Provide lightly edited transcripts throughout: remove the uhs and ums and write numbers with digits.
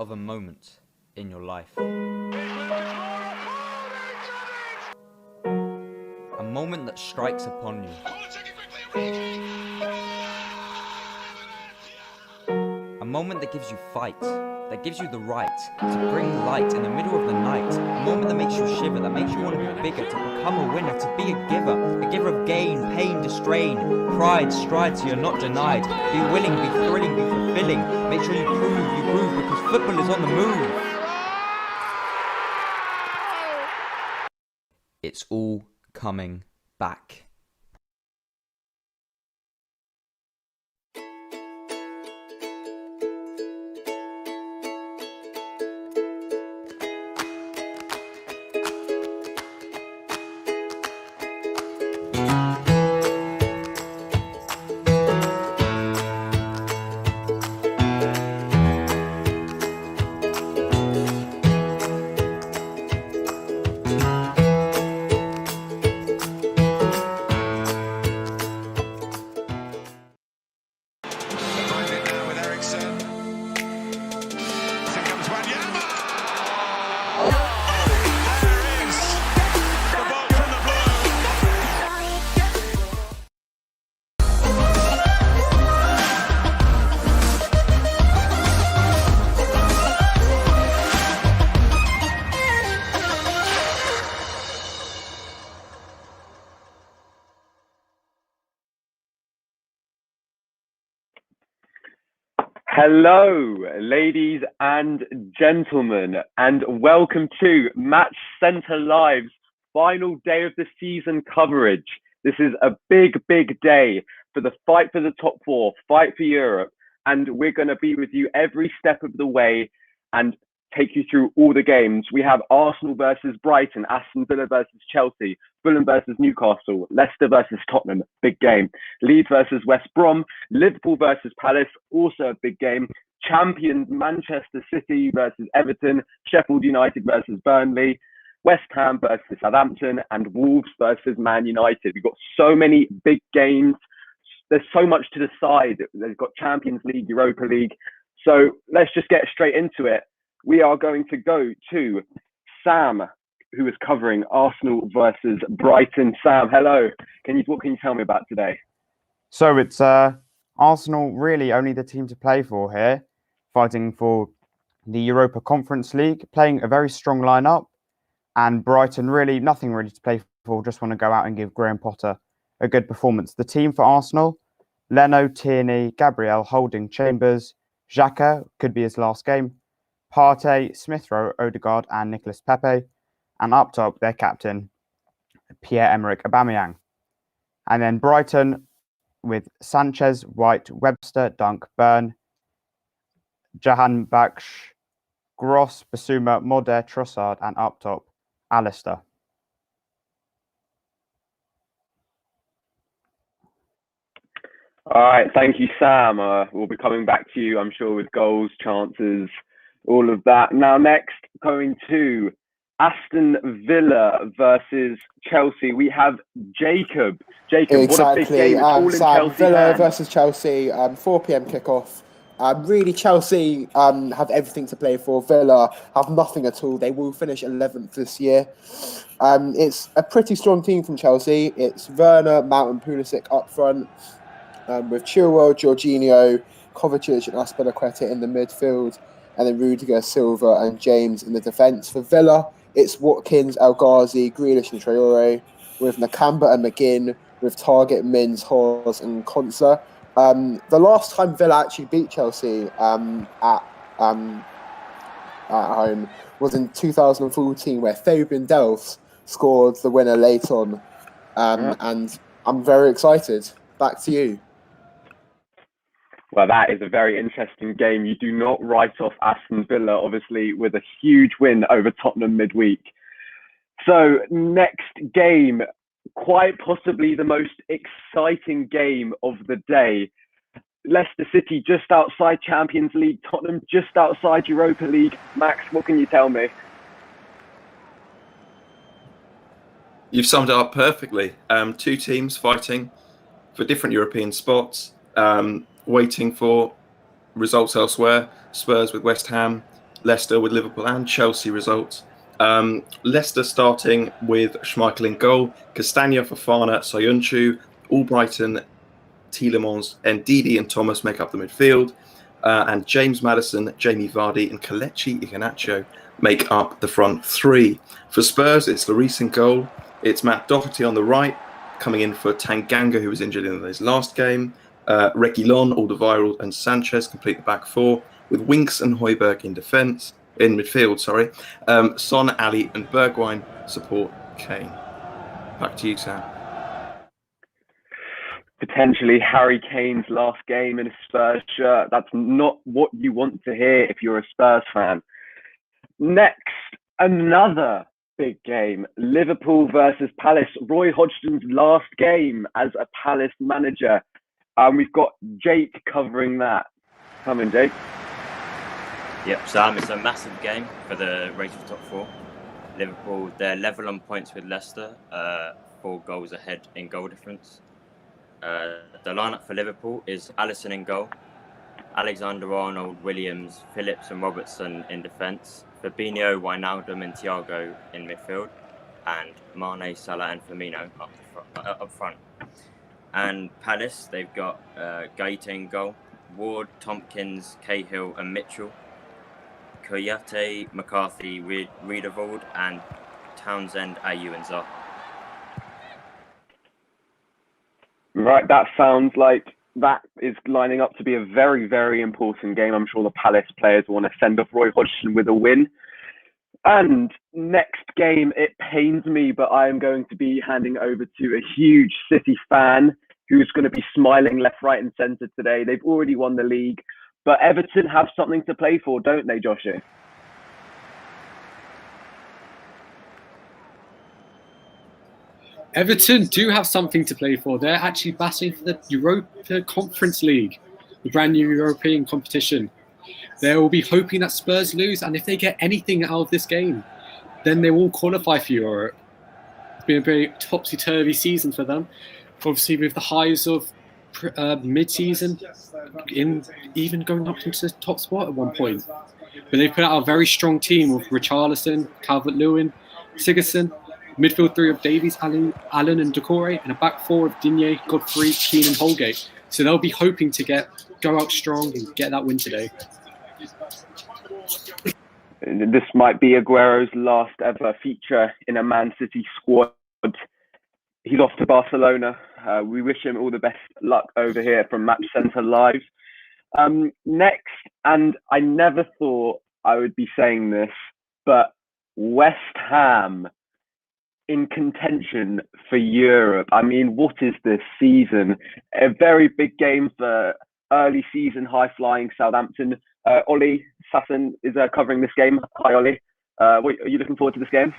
of a moment in your life. A moment that strikes upon you. A moment that gives you fight, that gives you the right to bring light in the middle of the night. A moment that makes you shiver, that makes you want to be bigger, to become a winner, to be a giver of gain, pain, distrain, pride, stride so you're not denied. Be willing, be thrilling, be fulfilling. Make sure you prove, because football is on the move. It's all coming back. Hello, ladies and gentlemen, and welcome to Match Centre Live's final day of the season coverage. This is a big day for the fight for the top four, fight for Europe, and we're going to be with you every step of the way and take you through all the games. We have Arsenal versus Brighton, Aston Villa versus Chelsea, Fulham versus Newcastle, Leicester versus Tottenham, big game. Leeds versus West Brom, Liverpool versus Palace, also a big game. Champions Manchester City versus Everton, Sheffield United versus Burnley, West Ham versus Southampton, and Wolves versus Man United. We've got so many big games. There's so much to decide. They've got Champions League, Europa League. So let's just get straight into it. We are going to go to Sam, who is covering Arsenal versus Brighton. Sam, hello. What can you tell me about today? So it's Arsenal really only the team to play for here, fighting for the Europa Conference League, playing a very strong lineup, and Brighton really nothing really to play for, just want to go out and give Graham Potter a good performance. The team for Arsenal: Leno, Tierney, Gabriel, Holding, Chambers, Xhaka, could be his last game, Partey, Smith Rowe, Odegaard, and Nicolas Pepe. And up top, their captain, Pierre-Emerick Aubameyang. And then Brighton with Sanchez, White, Webster, Dunk, Byrne, Jahan Baksh, Gross, Basuma, Moder, Trossard, and up top, Alistair. All right, thank you, Sam. We'll be coming back to you, I'm sure, with goals, chances, all of that. Now, next, going to Aston Villa versus Chelsea. We have Jacob. Exactly. What a big game. It's all in Sam, Chelsea Villa hands. versus Chelsea, 4 p.m. kickoff. Really, Chelsea have everything to play for. Villa have nothing at all. They will finish 11th this year. It's a pretty strong team from Chelsea. It's Werner, Mount and Pulisic up front, with Chilwell, Jorginho, Kovacic and Azpilicueta in the midfield, and then Rudiger, Silva and James in the defence. For Villa, it's Watkins, El Ghazi, Grealish and Traore, with Nakamba and McGinn, with Target, Mins, Hawes and Konsa. The last time Villa actually beat Chelsea at home was in 2014, where Fabian Delph scored the winner late on. And I'm very excited. Back to you. Well, that is a very interesting game. You do not write off Aston Villa, obviously, with a huge win over Tottenham midweek. So, next game, quite possibly the most exciting game of the day. Leicester City just outside Champions League, Tottenham just outside Europa League. Max, what can you tell me? You've summed it up perfectly. Two teams fighting for different European spots, waiting for results elsewhere. Spurs with West Ham, Leicester with Liverpool and Chelsea results. Leicester starting with Schmeichel in goal, Castagna, Fofana, Soyuncu, Albrighton, Tielemans, Ndidi and Thomas make up the midfield. And James Maddison, Jamie Vardy and Kelechi Iheanacho make up the front three. For Spurs, it's Lloris in goal. It's Matt Doherty on the right, coming in for Tanganga, who was injured in his last game. Reguilon, Alderweireld and Sanchez complete the back four, with Winks and Højbjerg in midfield. Son, Ali and Bergwijn support Kane. Back to you, Sam. Potentially Harry Kane's last game in a Spurs shirt. That's not what you want to hear if you're a Spurs fan. Next, another big game. Liverpool versus Palace. Roy Hodgson's last game as a Palace manager. We've got Jake covering that. Come in, Jake. Yep, Sam, it's a massive game for the race for top four. Liverpool, they're level on points with Leicester, 4 goals ahead in goal difference. The lineup for Liverpool is Alisson in goal, Alexander-Arnold, Williams, Phillips and Robertson in defence, Fabinho, Wijnaldum and Thiago in midfield, and Mane, Salah and Firmino up front. And Palace, they've got Gaeta in goal, Ward, Tompkins, Cahill and Mitchell, Koyate, McCarthy, Riederwald and Townsend, Ayew and Zaha. Right, that sounds like that is lining up to be a very, very important game. I'm sure the Palace players want to send off Roy Hodgson with a win. And next game, it pains me, but I am going to be handing over to a huge City fan who's going to be smiling left, right and centre today. They've already won the league, but Everton have something to play for, don't they, Joshua? Everton do have something to play for. They're actually battling for the Europa Conference League, the brand new European competition. They will be hoping that Spurs lose, and if they get anything out of this game, then they will qualify for Europe. It's been a very topsy-turvy season for them, obviously with the highs of mid-season, even going up into the top spot at one point. But they put out a very strong team with Richarlison, Calvert-Lewin, Sigurdsson, midfield three of Davies, Allen and Doucouré, and a back four of Digne, Godfrey, Keane and Holgate. So they'll be hoping to go out strong and get that win today. This might be Aguero's last ever feature in a Man City squad. He's off to Barcelona. We wish him all the best luck over here from Match Centre Live. Next, and I never thought I would be saying this, but West Ham in contention for Europe. I mean, what is this season? A very big game for early season high-flying Southampton. Ollie Sasson is covering this game. Hi, Ollie. Are you looking forward to this game?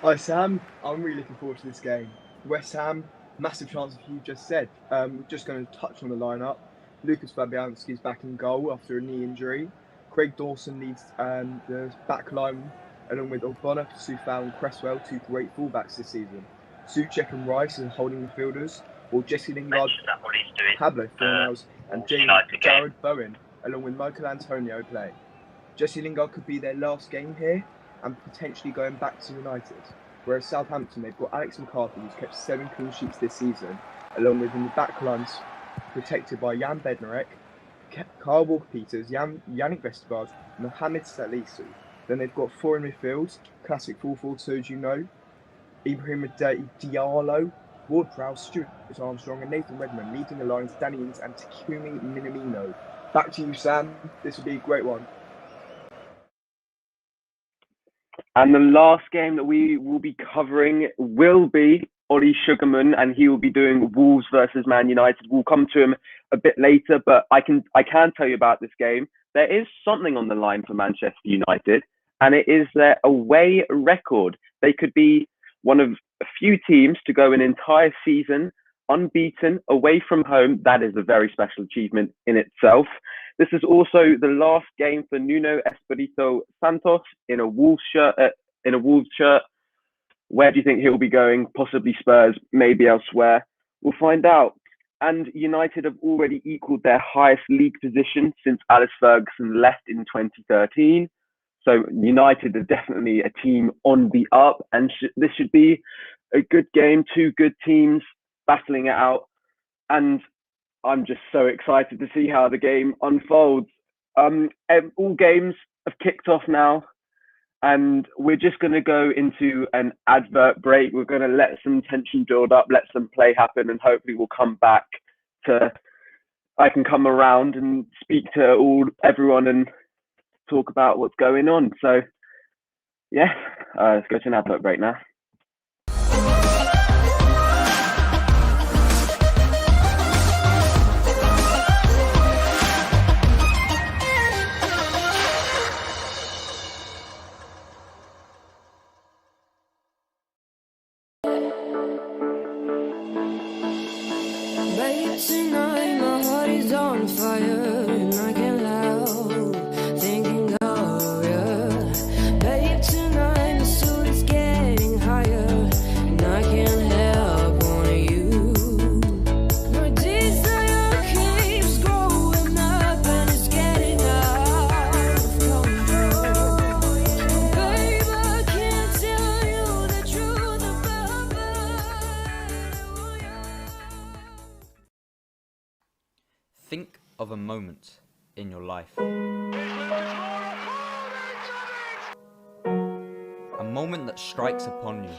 Hi, Sam. I'm really looking forward to this game. West Ham, massive chance of you just said. We're just going to touch on the lineup. Lucas Fabianski is back in goal after a knee injury. Craig Dawson leads the back line along with Ogbonna, Soufal and Cresswell, 2 great fullbacks this season. Souček and Rice are holding midfielders, while Jesse Lingard, Pablo Fornals and Jared Bowen, along with Michael Antonio, play. Jesse Lingard could be their last game here and potentially going back to United. Whereas Southampton, they've got Alex McCarthy, who's kept 7 clean sheets this season, along with in the back lines protected by Jan Bednarek, Kyle Walker-Peters, Yannick Vestergaard, Mohamed Salisu. Then they've got 4 in midfield, classic 4-4-2, as you know. Ibrahim Diallo, Ward-Prowse, Stuart Armstrong and Nathan Redmond leading the lines, Danny Ings and Takumi Minamino. Back to you, Sam. This will be a great one. And the last game that we will be covering will be Ollie Sugarman, and he will be doing Wolves versus Man United. We'll come to him a bit later, but I can tell you about this game. There is something on the line for Manchester United, and it is their away record. They could be one of a few teams to go an entire season unbeaten away from home. That is a very special achievement in itself. This is also the last game for Nuno Espirito Santos in a Wolves shirt. Where do you think he'll be going? Possibly Spurs, maybe elsewhere. We'll find out. and United have already equalled their highest league position since Alex Ferguson left in 2013. So United are definitely a team on the up, and this should be a good game. Two good teams battling it out, and I'm just so excited to see how the game unfolds. All games have kicked off now, and we're just going to go into an advert break. We're going to let some tension build up, let some play happen, and hopefully we'll come back to. I can come around and speak to everyone and talk about what's going on. So, yeah, let's go to an advert break now. Babe, tonight my heart is on fire and I can't help thinking of you. Babe, tonight the sun is getting higher and I can't help wanting you. My desire keeps growing up and it's getting out of control. Babe, I can't tell you the truth about Think of a moment in your life. A moment that strikes upon you.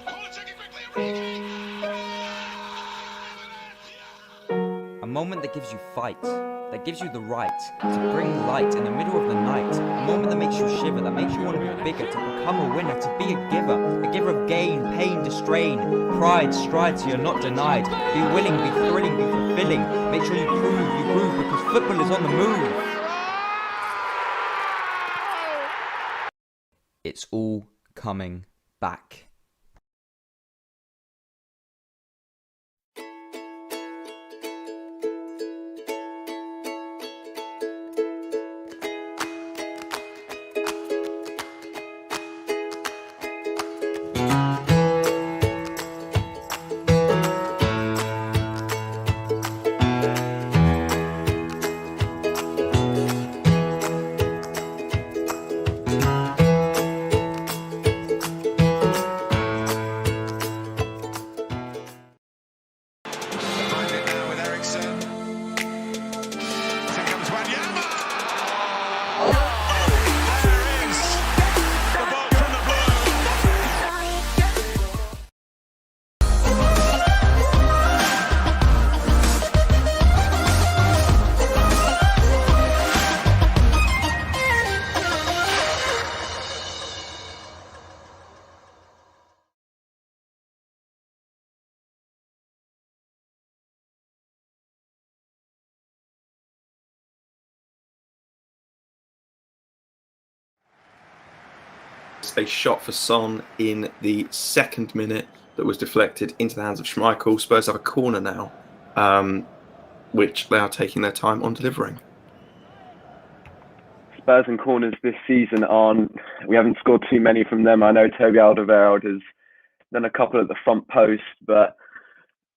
A moment that gives you fight, that gives you the right to bring light in the middle of the night. A moment that makes you shiver, that makes you want to be bigger, to become a winner, to be a giver of gain, pain, distrain, pride, stride so you're not denied. Be willing, be thrilling, be fulfilling. Make sure you groove, because football is on the move. It's all coming back. A shot for Son in the second minute that was deflected into the hands of Schmeichel. Spurs have a corner now, which they are taking their time on delivering. Spurs and corners this season we haven't scored too many from them. I know Toby Alderweireld has done a couple at the front post, but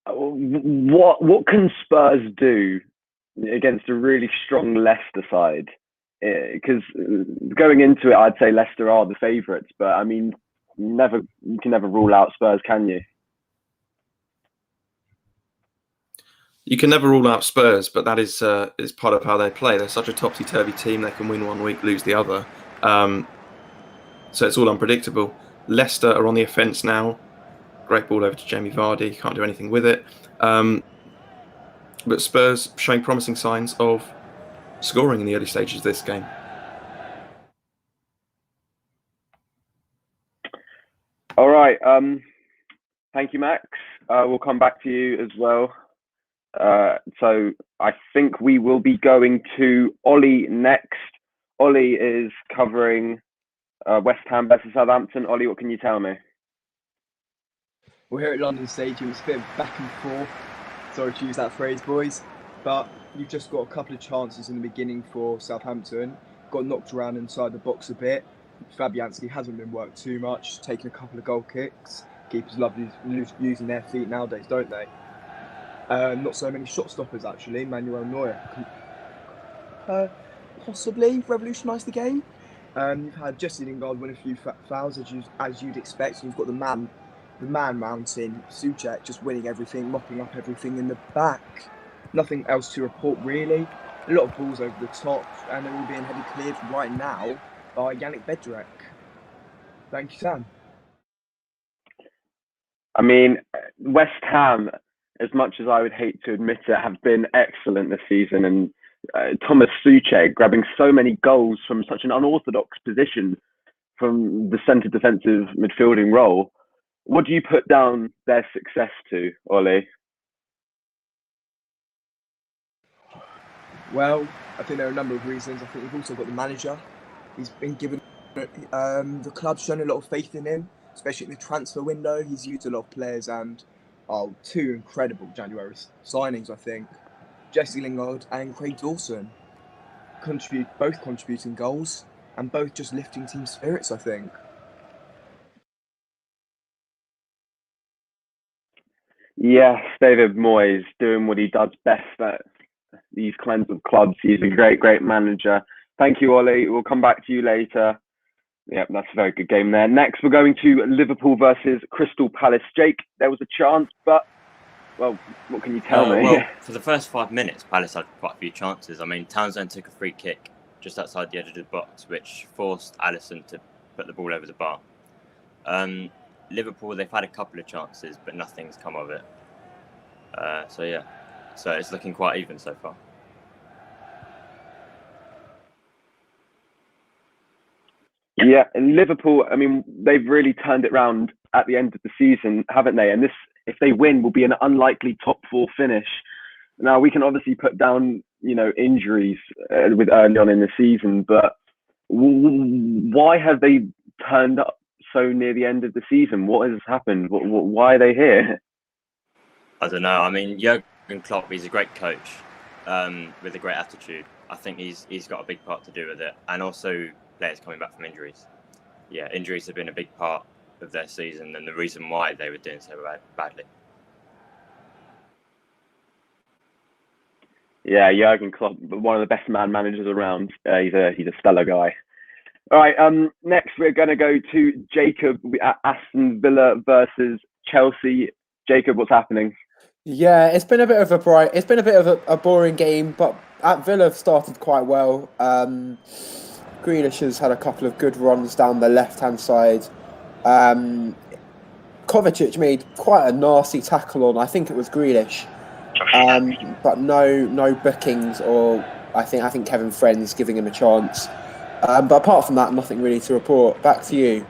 what can Spurs do against a really strong Leicester side? Because going into it, I'd say Leicester are the favourites, but I mean, you can never rule out Spurs, can you? You can never rule out Spurs, but that is part of how they play. They're such a topsy-turvy team; they can win one week, lose the other. So it's all unpredictable. Leicester are on the offence now. Great ball over to Jamie Vardy. Can't do anything with it. But Spurs showing promising signs of scoring in the early stages of this game. All right. Thank you, Max. We'll come back to you as well. So I think we will be going to Ollie next. Ollie is covering West Ham versus Southampton. Ollie, what can you tell me? We're here at London Stadium. It's a bit of back and forth. Sorry to use that phrase, boys. But you've just got a couple of chances in the beginning for Southampton. Got knocked around inside the box a bit. Fabianski hasn't been worked too much, taking a couple of goal kicks. Keepers love using their feet nowadays, don't they? Not so many shot stoppers, actually. Manuel Neuer possibly revolutionised the game. You've had Jesse Lingard win a few fouls, as you'd expect. And you've got the man mountain, Souček, just winning everything, mopping up everything in the back. Nothing else to report, really. A lot of balls over the top, and they're all being headed cleared right now by Yannick Bedrek. Thank you, Sam. I mean, West Ham, as much as I would hate to admit it, have been excellent this season. And Thomas Souček grabbing so many goals from such an unorthodox position from the centre defensive midfielding role. What do you put down their success to, Ollie? Well, I think there are a number of reasons. I think we've also got the manager. He's been given the club's shown a lot of faith in him, especially in the transfer window. He's used a lot of players and two incredible January signings, I think. Jesse Lingard and Craig Dawson both contributing goals and both just lifting team spirits, I think. Yes, David Moyes doing what he does best at these kinds of clubs. He's a great manager. Thank you, Ollie. We'll come back to you later. Yep, that's a very good game there. Next, we're going to Liverpool versus Crystal Palace. Jake, there was a chance, but, well, what can you tell me? Well, for the first 5 minutes, Palace had quite a few chances. I mean, Townsend took a free kick just outside the edge of the box, which forced Alisson to put the ball over the bar. Liverpool, they've had a couple of chances, but nothing's come of it. So it's looking quite even so far. Yeah, and Liverpool, I mean, they've really turned it around at the end of the season, haven't they? And this, if they win, will be an unlikely top 4 finish. Now, we can obviously put down, injuries with early on in the season, but why have they turned up so near the end of the season? What has happened? Why are they here? I don't know. I mean, Jurgen Klopp, he's a great coach with a great attitude. I think he's got a big part to do with it. And also players coming back from injuries. Yeah, injuries have been a big part of their season and the reason why they were doing so badly. Yeah, Jurgen Klopp, one of the best managers around. He's a stellar guy. All right. Next we're going to go to Jacob at Aston Villa versus Chelsea. Jacob, what's happening? Yeah, it's been a bit of a boring game, but at Villa have started quite well. Grealish has had a couple of good runs down the left-hand side. Kovacic made quite a nasty tackle on, I think it was Grealish, but no bookings, or I think Kevin Friend's giving him a chance. But apart from that, nothing really to report. Back to you.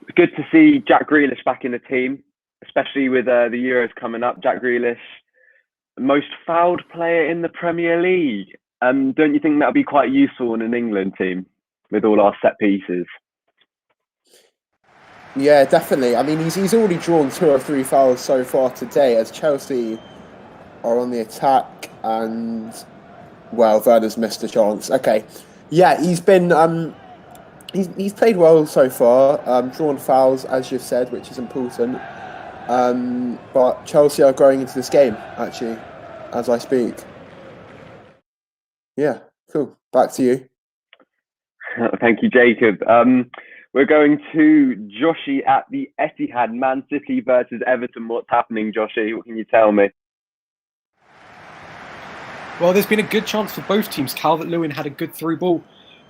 It's good to see Jack Grealish back in the team, especially with the Euros coming up. Jack Grealish, most fouled player in the Premier League. Don't you think that would be quite useful in an England team with all our set pieces? Yeah, definitely. I mean, he's already drawn 2 or 3 fouls so far today as Chelsea are on the attack and, well, Werner's missed a chance. Okay. Yeah, he's been... He's played well so far, drawn fouls, as you've said, which is important. But Chelsea are growing into this game, actually, as I speak. Yeah, cool. Back to you. Thank you, Jacob. We're going to Joshi at the Etihad, Man City versus Everton. What's happening, Joshi? What can you tell me? Well, there's been a good chance for both teams. Calvert-Lewin had a good through ball.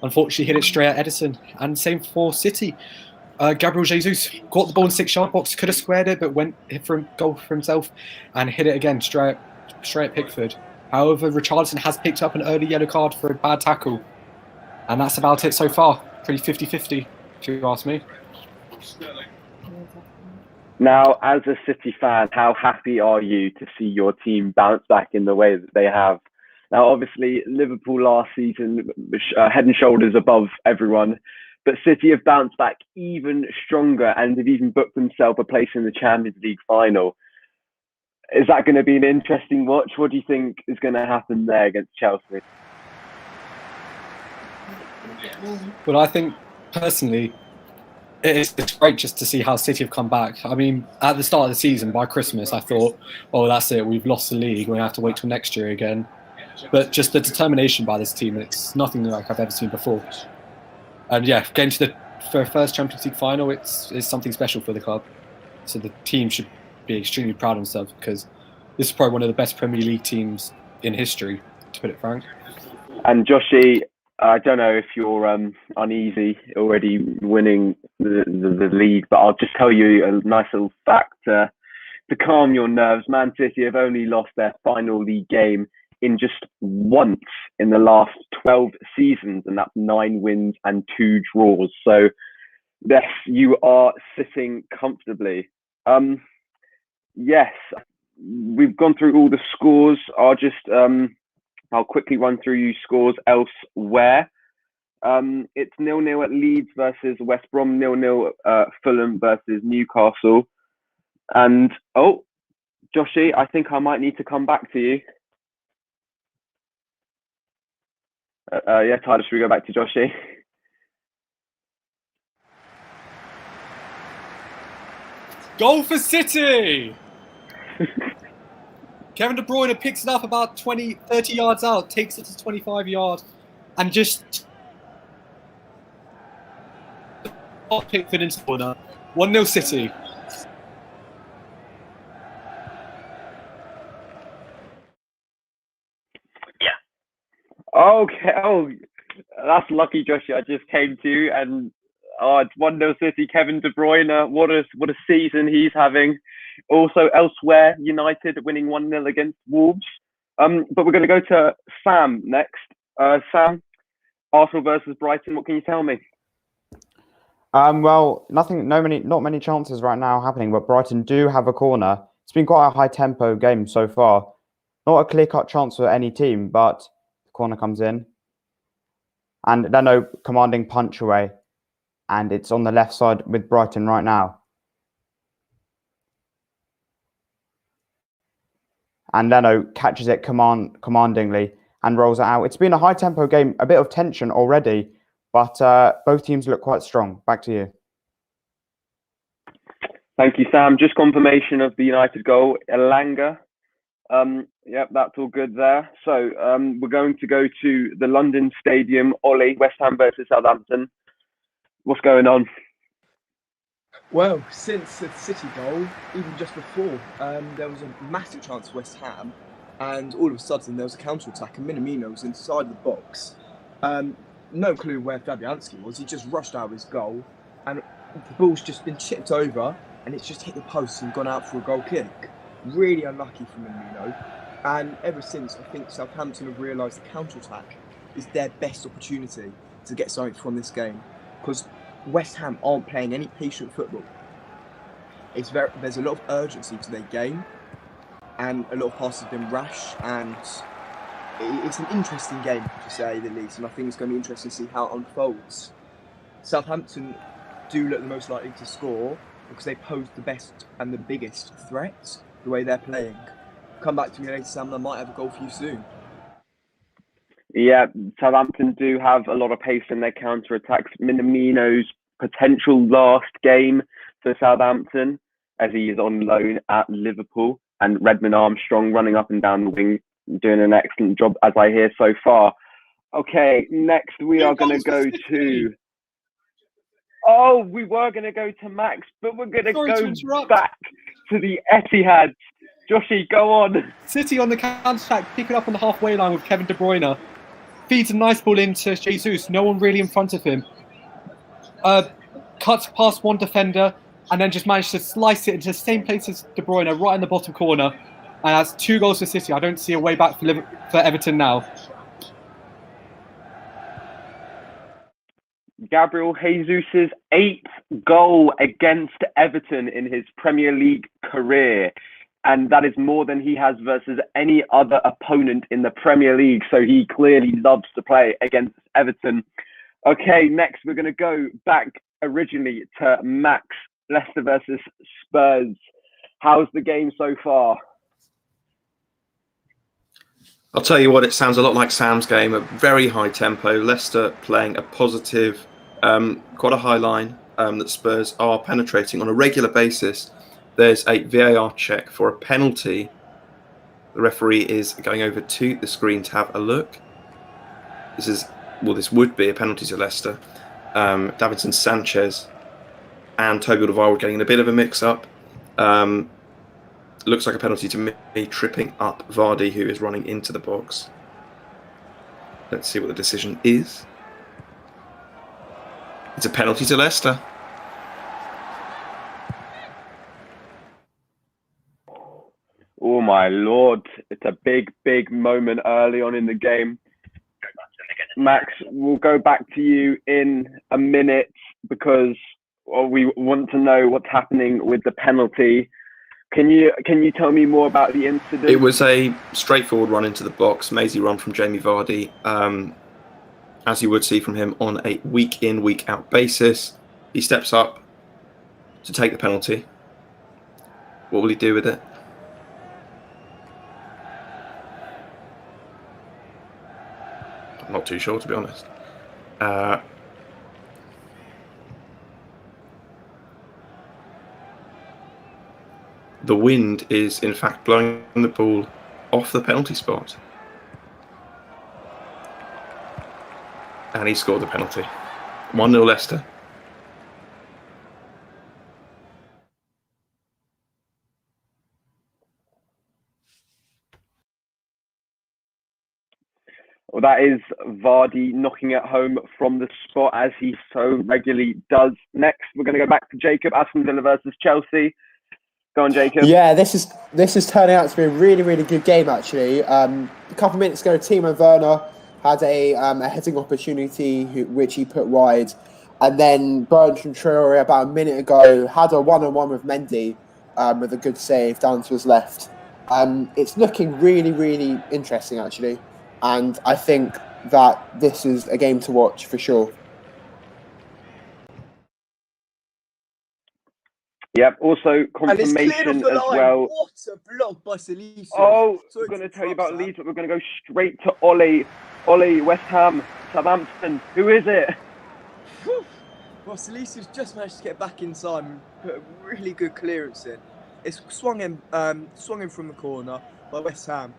Unfortunately, hit it straight at Edison. And same for City. Gabriel Jesus got the ball in 6-yard box, could have squared it, but went for a goal for himself and hit it again straight at Pickford. However, Richarlison has picked up an early yellow card for a bad tackle. And that's about it so far. Pretty 50-50, if you ask me. Now, as a City fan, how happy are you to see your team bounce back in the way that they have? Now, obviously, Liverpool last season, head and shoulders above everyone, but City have bounced back even stronger and have even booked themselves a place in the Champions League final. Is that going to be an interesting watch? What do you think is going to happen there against Chelsea? Well, I think, personally, it's great just to see how City have come back. I mean, at the start of the season, by Christmas, I thought, oh, that's it, we've lost the league, we're going to have to wait till next year again. But just the determination by this team, it's nothing like I've ever seen before. And yeah, getting to the first Champions League final, it's something special for the club. So the team should be extremely proud of themselves, because this is probably one of the best Premier League teams in history, to put it frank. And Joshy, I don't know if you're uneasy already winning the league, but I'll just tell you a nice little fact to calm your nerves. Man City have only lost their final league game in just once in the last 12 seasons, and that's 9 wins and 2 draws. So, yes, you are sitting comfortably. Yes, we've gone through all the scores. I'll quickly run through you scores elsewhere. It's 0-0 at Leeds versus West Brom, 0-0 Fulham versus Newcastle. And, Joshy, I think I might need to come back to you. Yeah, Tyler, should we go back to Joshy? Goal for City! Kevin De Bruyne picks it up about 30 yards out, takes it to 25 yards, and just Pickford into the corner. 1-0 City. Okay. Oh, that's lucky, Joshy. I just came to you, and it's 1-0 City. Kevin De Bruyne, what a season he's having. Also, elsewhere, United winning 1-0 against Wolves. But we're going to go to Sam next. Sam, Arsenal versus Brighton. What can you tell me? Well, not many chances right now happening, but Brighton do have a corner. It's been quite a high tempo game so far. Not a clear-cut chance for any team, but the corner comes in. And Leno commanding punch away. And it's on the left side with Brighton right now. And Leno catches it commandingly and rolls it out. It's been a high-tempo game, a bit of tension already, but both teams look quite strong. Back to you. Thank you, Sam. Just confirmation of the United goal. Elanga. Yep, that's all good there. So we're going to go to the London Stadium. Ollie, West Ham versus Southampton. What's going on? Well, since the City goal, even just before, there was a massive chance for West Ham, and all of a sudden there was a counter-attack, and Minamino was inside the box. No clue where Fabianski was. He just rushed out of his goal, and the ball's just been chipped over, and it's just hit the post and gone out for a goal kick. Really unlucky for Minamino. And ever since, I think Southampton have realised the counter-attack is their best opportunity to get something from this game, because West Ham aren't playing any patient football. There's a lot of urgency to their game, and a lot of passes have been rash, and it's an interesting game, to say the least, and I think it's going to be interesting to see how it unfolds. Southampton do look the most likely to score because they pose the best and the biggest threat the way they're playing. Come back to me later, Sam, and I might have a goal for you soon. Yeah, Southampton do have a lot of pace in their counter-attacks. Minamino's potential last game for Southampton, as he is on loan at Liverpool, and Redmond Armstrong running up and down the wing, doing an excellent job, as I hear so far. Okay, next we are going to go to... Oh, we were going to go to Max, but we're going to go back to the Etihad. Joshy, go on. City on the counter-attack, pick it up on the halfway line with Kevin De Bruyne. Feeds a nice ball into Jesus, no one really in front of him. Cuts past one defender and then just managed to slice it into the same place as De Bruyne, right in the bottom corner. And that's 2 goals for City. I don't see a way back for Everton now. Gabriel Jesus' 8th goal against Everton in his Premier League career. And that is more than he has versus any other opponent in the Premier League. So he clearly loves to play against Everton. Okay, next we're going to go back originally to Max. Leicester versus Spurs. How's the game so far? I'll tell you what, it sounds a lot like Sam's game, a very high tempo. Leicester playing a positive, quite a high line, that Spurs are penetrating on a regular basis. There's a VAR check for a penalty. The referee is going over to the screen to have a look. This would be a penalty to Leicester. Davinson Sanchez and Toby Alderweireld getting in a bit of a mix-up. Looks like a penalty to me, tripping up Vardy, who is running into the box. Let's see what the decision is. It's a penalty to Leicester. Oh my lord, it's a big, big moment early on in the game. Max, we'll go back to you in a minute because we want to know what's happening with the penalty. Can you tell me more about the incident? It was a straightforward run into the box, mazy run from Jamie Vardy, as you would see from him on a week in, week out basis. He steps up to take the penalty. What will he do with it? I'm not too sure, to be honest. The wind is, in fact, blowing the ball off the penalty spot. And he scored the penalty. 1-0 Leicester. Well, that is Vardy knocking it home from the spot as he so regularly does. Next, we're going to go back to Jacob. Aston Villa versus Chelsea. Go on, Jacob. Yeah, this is turning out to be a really, really good game, actually. A couple of minutes ago, Timo Werner had a heading opportunity which he put wide. And then Bertrand Traore, about a minute ago, had a one-on-one with Mendy with a good save down to his left. It's looking really, really interesting, actually. And I think that this is a game to watch for sure. Yep, also confirmation as well. What a block by Salisu. Oh, we're going to tell you about Leeds, but we're going to go straight to Ollie. Ollie, West Ham, Southampton. Who is it? Well, Salisu's just managed to get back inside and put a really good clearance in. It's swung in from the corner by West Ham.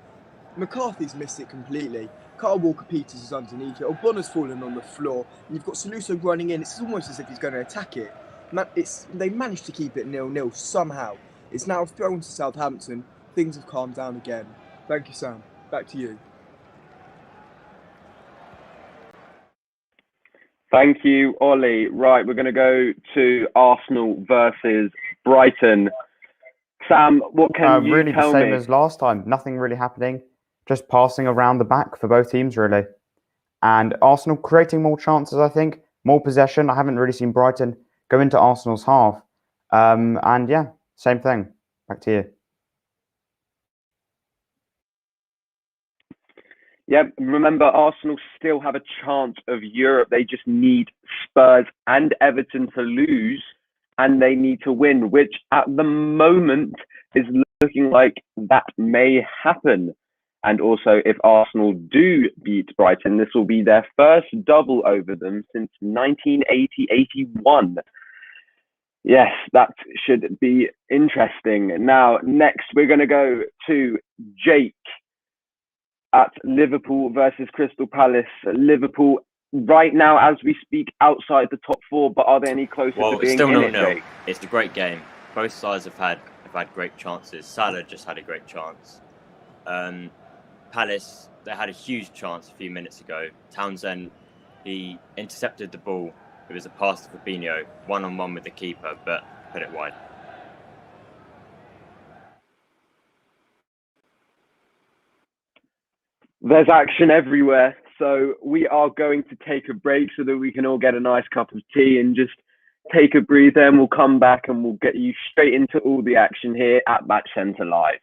McCarthy's missed it completely. Carl Walker-Peters is underneath it. O'Bonner's fallen on the floor. And you've got Salisu running in. It's almost as if he's going to attack it. They managed to keep it 0-0 somehow. It's now thrown to Southampton. Things have calmed down again. Thank you, Sam. Back to you. Thank you, Ollie. Right, we're going to go to Arsenal versus Brighton. Sam, what can you really tell the same me? as last time. Nothing really happening. Just passing around the back for both teams, really. And Arsenal creating more chances, I think. More possession. I haven't really seen Brighton go into Arsenal's half. And yeah, same thing. Back to you. Yeah, remember, Arsenal still have a chance of Europe. They just need Spurs and Everton to lose, and they need to win, which at the moment is looking like that may happen. And also, if Arsenal do beat Brighton, this will be their first double over them since 1980-81. Yes, that should be interesting. Now, next, we're going to go to Jake at Liverpool versus Crystal Palace. Liverpool, right now, as we speak, outside the top four, but are they any closer to being still in it, 0-0. Jake? It's a great game. Both sides have had great chances. Salah just had a great chance. Palace, they had a huge chance a few minutes ago. Townsend, he intercepted the ball. It was a pass to Fabinho, one-on-one with the keeper, but put it wide. There's action everywhere. So we are going to take a break so that we can all get a nice cup of tea and just take a breather, and we'll come back and we'll get you straight into all the action here at Match Centre Live.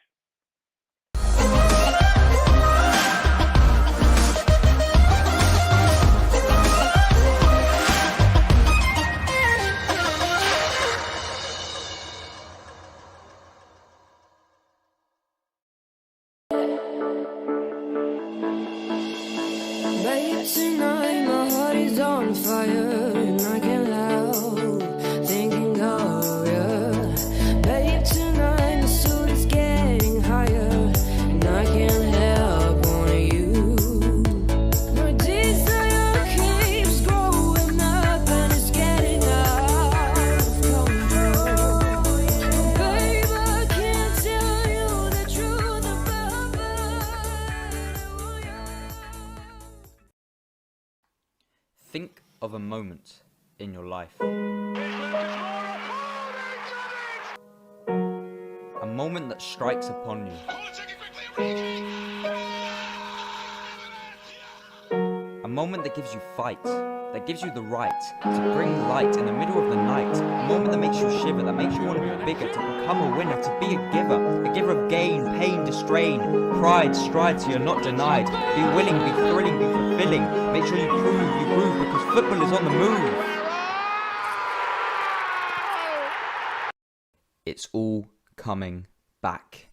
Babe, tonight my heart is on fire and I can't help of a moment in your life. A moment that strikes upon you. A moment that gives you fight, that gives you the right to bring light in the middle of the night. A moment that makes you shiver, that makes you want to be bigger, to become a winner, to be a giver of gain, pain, distrain, pride, stride so you're not denied. Be willing, be thrilling, be fulfilling. Make sure you prove, you groove, because football is on the move. It's all coming back.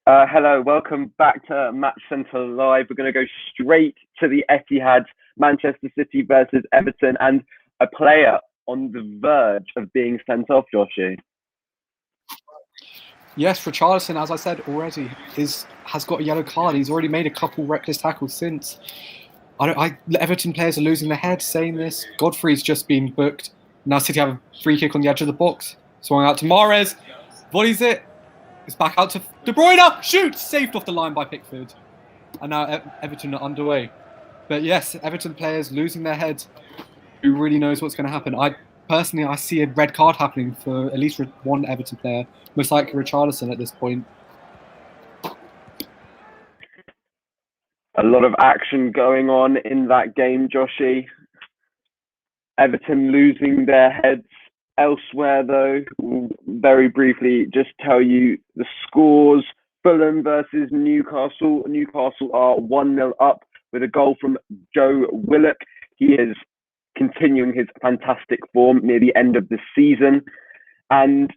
Hello, welcome back to Match Centre Live. We're going to go straight to the Etihad, Manchester City versus Everton, and a player on the verge of being sent off, Joshy. Yes, Richarlison, as I said already, has got a yellow card. He's already made a couple reckless tackles since. Everton players are losing their heads saying this. Godfrey's just been booked. Now City have a free kick on the edge of the box. Swung out to Mahrez. Volleys it. It's back out to De Bruyne. Shoot! Saved off the line by Pickford. And now Everton are underway. But yes, Everton players losing their heads. Who really knows what's going to happen? I see a red card happening for at least one Everton player. Most likely Richarlison at this point. A lot of action going on in that game, Joshy. Everton losing their heads. Elsewhere, though, we'll very briefly just tell you the scores. Fulham versus Newcastle. Newcastle are 1-0 up with a goal from Joe Willock. He is continuing his fantastic form near the end of the season. And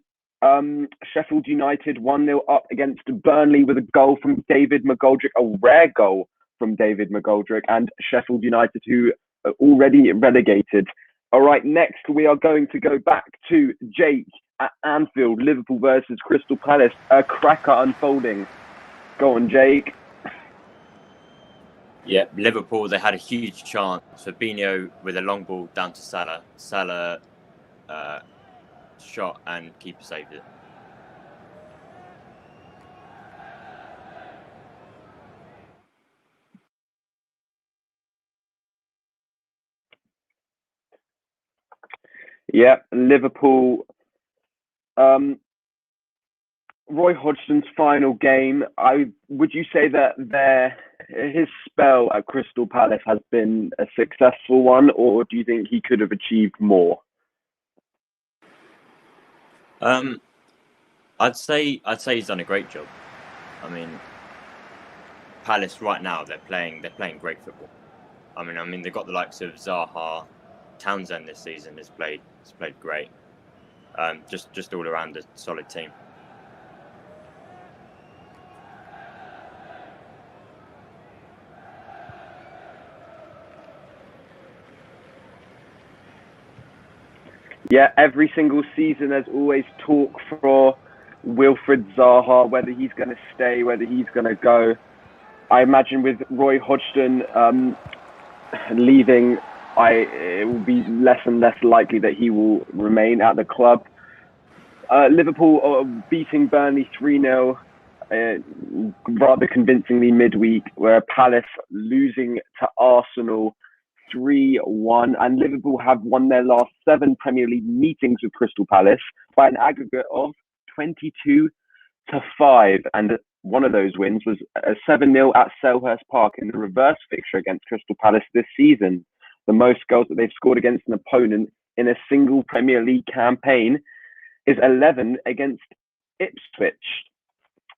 Sheffield United 1-0 up against Burnley with a goal from David McGoldrick, a rare goal from David McGoldrick, and Sheffield United, who are already relegated. All right, next we are going to go back to Jake at Anfield, Liverpool versus Crystal Palace. A cracker unfolding. Go on, Jake. Yeah, Liverpool, they had a huge chance. Fabinho with a long ball down to Salah. Salah shot and keeper saved it. Yeah, Liverpool. Roy Hodgson's final game. Would you say that his spell at Crystal Palace has been a successful one, or do you think he could have achieved more? I'd say he's done a great job. I mean, Palace right now they're playing great football. I mean they've got the likes of Zaha, Townsend this season has played great. Just all around a solid team. Yeah, every single season there's always talk for Wilfried Zaha, whether he's going to stay, whether he's going to go. I imagine with Roy Hodgson leaving, it will be less and less likely that he will remain at the club. Liverpool are beating Burnley 3-0 rather convincingly midweek, where Palace losing to Arsenal 3-1. And Liverpool have won their last 7 Premier League meetings with Crystal Palace by an aggregate of 22-5. And one of those wins was a 7-0 at Selhurst Park in the reverse fixture against Crystal Palace this season. The most goals that they've scored against an opponent in a single Premier League campaign is 11 against Ipswich.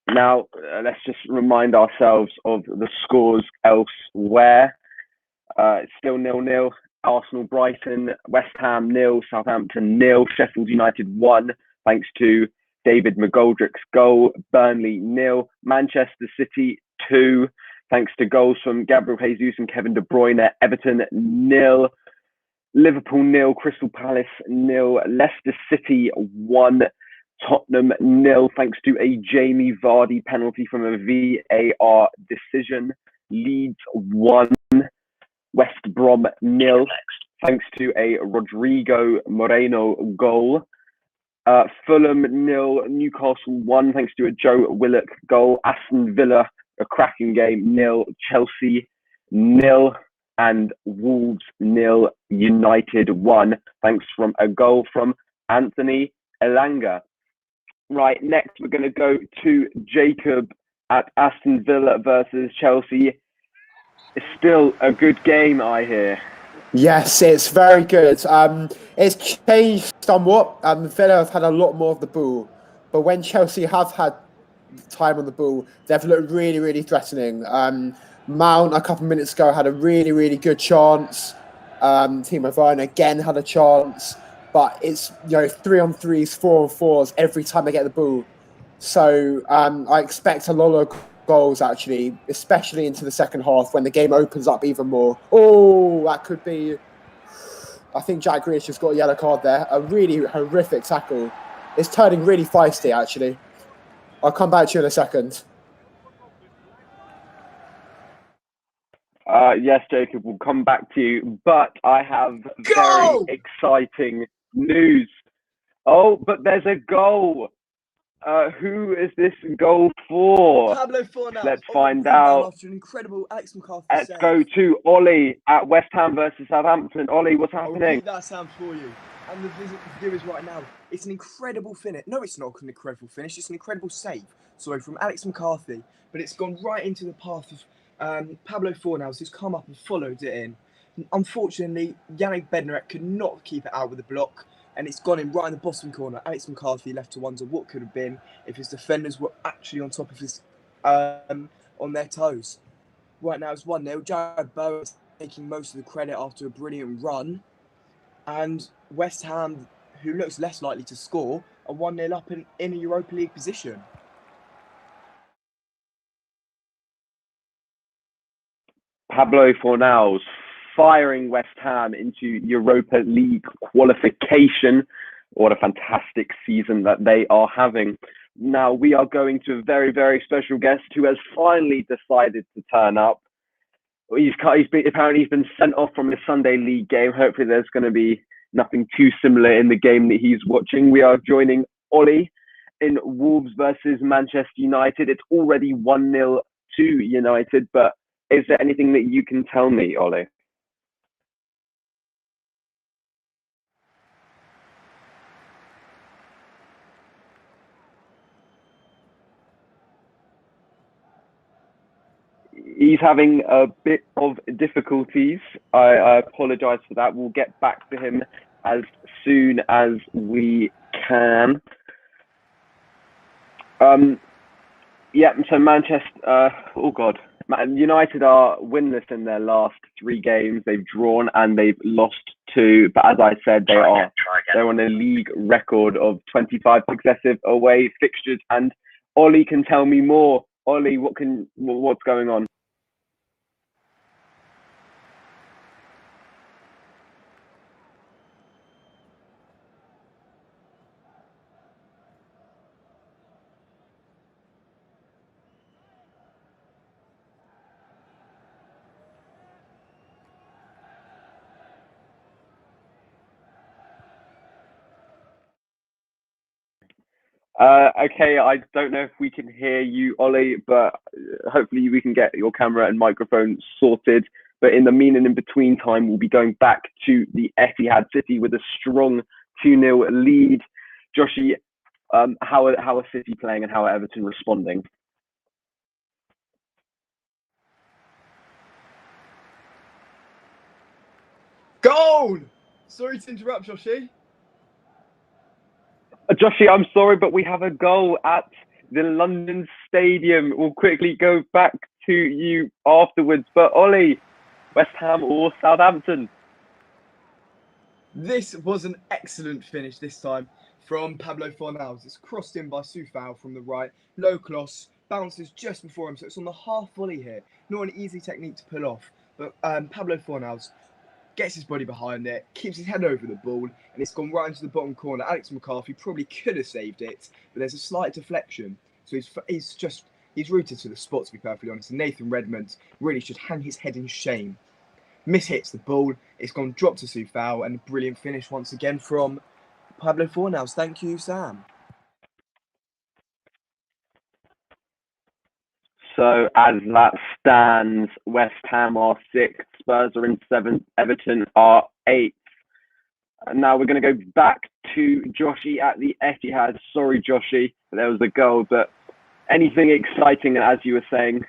Now, let's just remind ourselves of the scores elsewhere. It's still 0-0. Arsenal, Brighton, West Ham 0, Southampton 0, Sheffield United 1, thanks to David McGoldrick's goal. Burnley 0, Manchester City 2, thanks to goals from Gabriel Jesus and Kevin De Bruyne. Everton 0, Liverpool 0, Crystal Palace 0, Leicester City 1, Tottenham 0, thanks to a Jamie Vardy penalty from a VAR decision. Leeds 1, West Brom 0, thanks to a Rodrigo Moreno goal. Fulham 0, Newcastle 1, thanks to a Joe Willock goal. Aston Villa, a cracking game, 0, Chelsea 0, and Wolves 0, United 1, thanks from a goal from Anthony Elanga. Right, next we're going to go to Jacob at Aston Villa versus Chelsea. It's still a good game, I hear. Yes, it's very good. It's changed somewhat. Villa have had a lot more of the ball, but when Chelsea have had time on the ball, they've looked really, really threatening. Mount a couple of minutes ago had a really, really good chance. Timo Werner again had a chance, but it's 3-on-3s, 4-on-4s every time they get the ball. So I expect a lot of goals actually, especially into the second half when the game opens up even more. Oh, that could be. I think Jack Grealish just got a yellow card there. A really horrific tackle. It's turning really feisty actually. I'll come back to you in a second. Yes, Jacob, we'll come back to you, but I have very exciting news. Oh, but there's a goal. Who is this goal for? Pablo Fornals. Let's find out. After an incredible Alex McCarthy Let's save. go to Ollie at West Ham versus Southampton. Ollie, what's I'll happening? repeat that sound for you. And the viewers right now. It's an incredible finish. No, it's not an incredible finish. It's an incredible save. Sorry, from Alex McCarthy. But it's gone right into the path of Pablo Fornals, who's come up and followed it in. Unfortunately, Yannick Bednarek could not keep it out with the block. And it's gone in right in the bottom corner. Alex McCarthy left to wonder what could have been if his defenders were actually on top of his, on their toes. Right now it's 1-0. Jared Bowen taking most of the credit after a brilliant run. And West Ham, who looks less likely to score, are 1-0 up in a Europa League position. Pablo Fornals firing West Ham into Europa League qualification. What a fantastic season that they are having. Now we are going to a very, very special guest who has finally decided to turn up. Apparently he's been sent off from the Sunday League game. Hopefully there's going to be nothing too similar in the game that he's watching. We are joining Ollie in Wolves versus Manchester United. It's already 1-0 to United, but is there anything that you can tell me, Ollie? He's having a bit of difficulties. I apologise for that. We'll get back to him as soon as we can. So Manchester, United are winless in their last 3 games. They've drawn and they've lost 2. But as I said, they're on a league record of 25 successive away fixtures. And Ollie can tell me more. Ollie, what's going on? Okay, I don't know if we can hear you, Ollie, but hopefully we can get your camera and microphone sorted. But in the in between time, we'll be going back to the Etihad City with a strong 2-0 lead. Joshy, how are City playing and how are Everton responding? Goal! Sorry to interrupt, Joshy. Joshy, I'm sorry, but we have a goal at the London Stadium. We'll quickly go back to you afterwards. But Ollie, West Ham or Southampton? This was an excellent finish this time from Pablo Fornals. It's crossed in by Soufal from the right. Low cross, bounces just before him, so it's on the half volley here. Not an easy technique to pull off, but Pablo Fornals gets his body behind it, keeps his head over the ball, and it's gone right into the bottom corner. Alex McCarthy probably could have saved it, but there's a slight deflection. So he's rooted to the spot, to be perfectly honest. And Nathan Redmond really should hang his head in shame. Mishits the ball, it's gone drop to Soufal, and a brilliant finish once again from Pablo Fornals. Thank you, Sam. So as that stands, West Ham are 6th, Spurs are in 7th, Everton are 8th. And now we're going to go back to Joshy at the Etihad. Sorry, Joshy, there was a goal, but anything exciting as you were saying?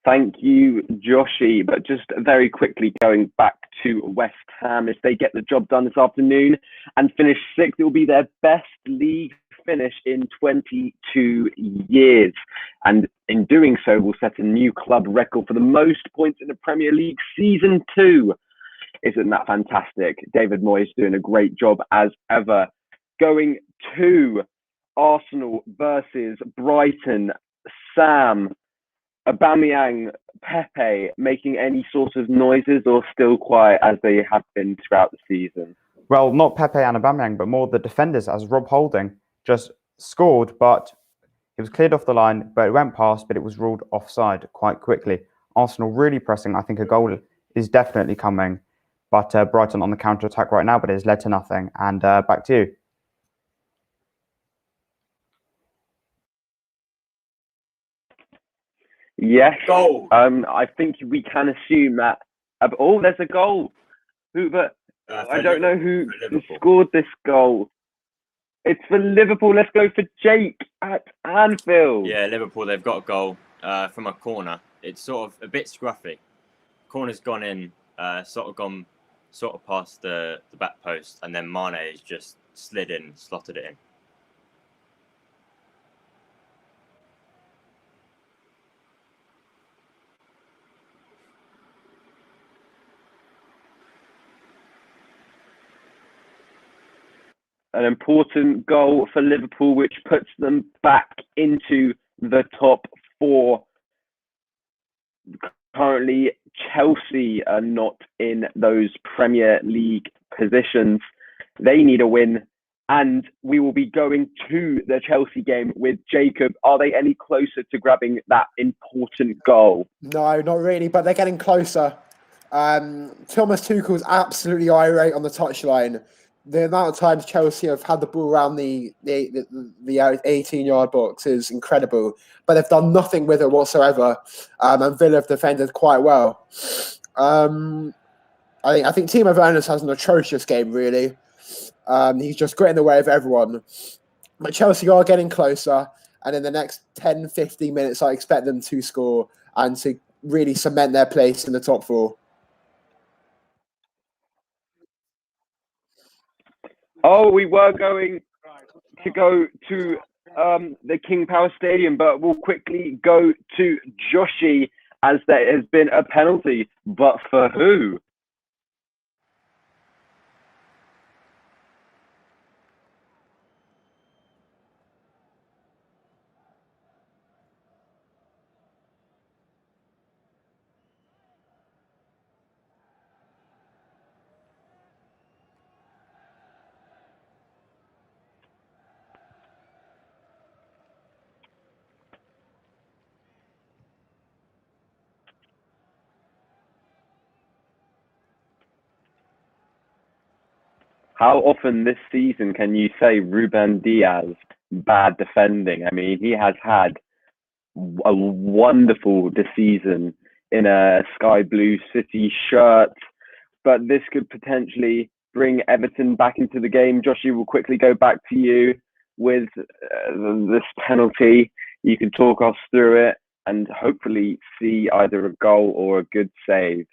Thank you, Joshy. But just very quickly going back to West Ham, if they get the job done this afternoon and finish 6th, it will be their best league finish in 22 years. And in doing so, will set a new club record for the most points in the Premier League Season 2. Isn't that fantastic? David Moyes doing a great job as ever. Going to Arsenal versus Brighton. Sam, Aubameyang, Pepe making any sort of noises or still quiet as they have been throughout the season? Well, not Pepe and Aubameyang, but more the defenders, as Rob Holding just scored, but it was cleared off the line, but it went past, but it was ruled offside quite quickly. Arsenal really pressing. I think a goal is definitely coming, but Brighton on the counter-attack right now, but it has led to nothing. And back to you. Yes. Goal. I think we can assume that. Oh, there's a goal. But I don't know who scored this goal. It's for Liverpool. Let's go for Jake at Anfield. Yeah, Liverpool, they've got a goal from a corner. It's sort of a bit scruffy. Corner's gone in, sort of past the back post, and then Mane has just slid in, slotted it in. An important goal for Liverpool, which puts them back into the top 4. Currently, Chelsea are not in those Premier League positions. They need a win, and we will be going to the Chelsea game with Jacob. Are they any closer to grabbing that important goal? No, not really, but they're getting closer. Thomas Tuchel's absolutely irate on the touchline. The amount of times Chelsea have had the ball around the 18-yard box is incredible, but they've done nothing with it whatsoever. And Villa have defended quite well. I think Timo Werner has an atrocious game, really. He's just got in the way of everyone. But Chelsea are getting closer, and in the next 10, 15 minutes, I expect them to score and to really cement their place in the top 4. Oh, we were going to go to the King Power Stadium, but we'll quickly go to Joshy as there has been a penalty. But for who? How often this season can you say Ruben Diaz bad defending? I mean, he has had a wonderful this season in a sky blue City shirt, but this could potentially bring Everton back into the game. Joshi, will quickly go back to you with this penalty. You can talk us through it and hopefully see either a goal or a good save.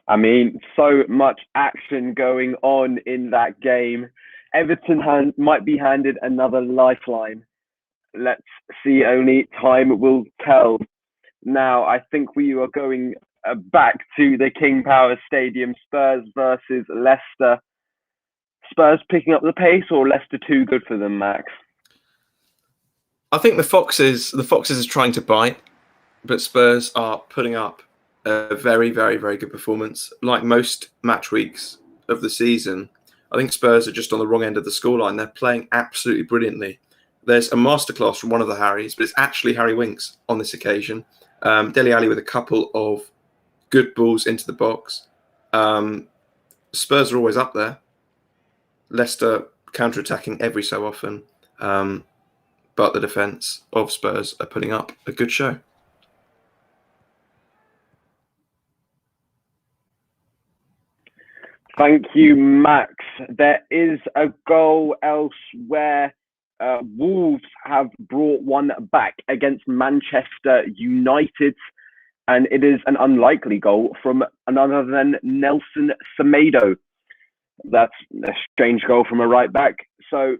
I mean, so much action going on in that game. Everton might be handed another lifeline. Let's see, only time will tell. Now, I think we are going back to the King Power Stadium, Spurs versus Leicester. Spurs picking up the pace, or Leicester too good for them, Max? I think the Foxes are trying to bite, but Spurs are putting up a very, very, very good performance. Like most match weeks of the season, I think Spurs are just on the wrong end of the scoreline. They're playing absolutely brilliantly. There's a masterclass from one of the Harrys, but it's actually Harry Winks on this occasion. Dele Alli with a couple of good balls into the box. Spurs are always up there. Leicester counter-attacking every so often. But the defence of Spurs are putting up a good show. Thank you, Max. There is a goal elsewhere. Wolves have brought one back against Manchester United, and it is an unlikely goal from none other than Nelson Semedo. That's a strange goal from a right back. So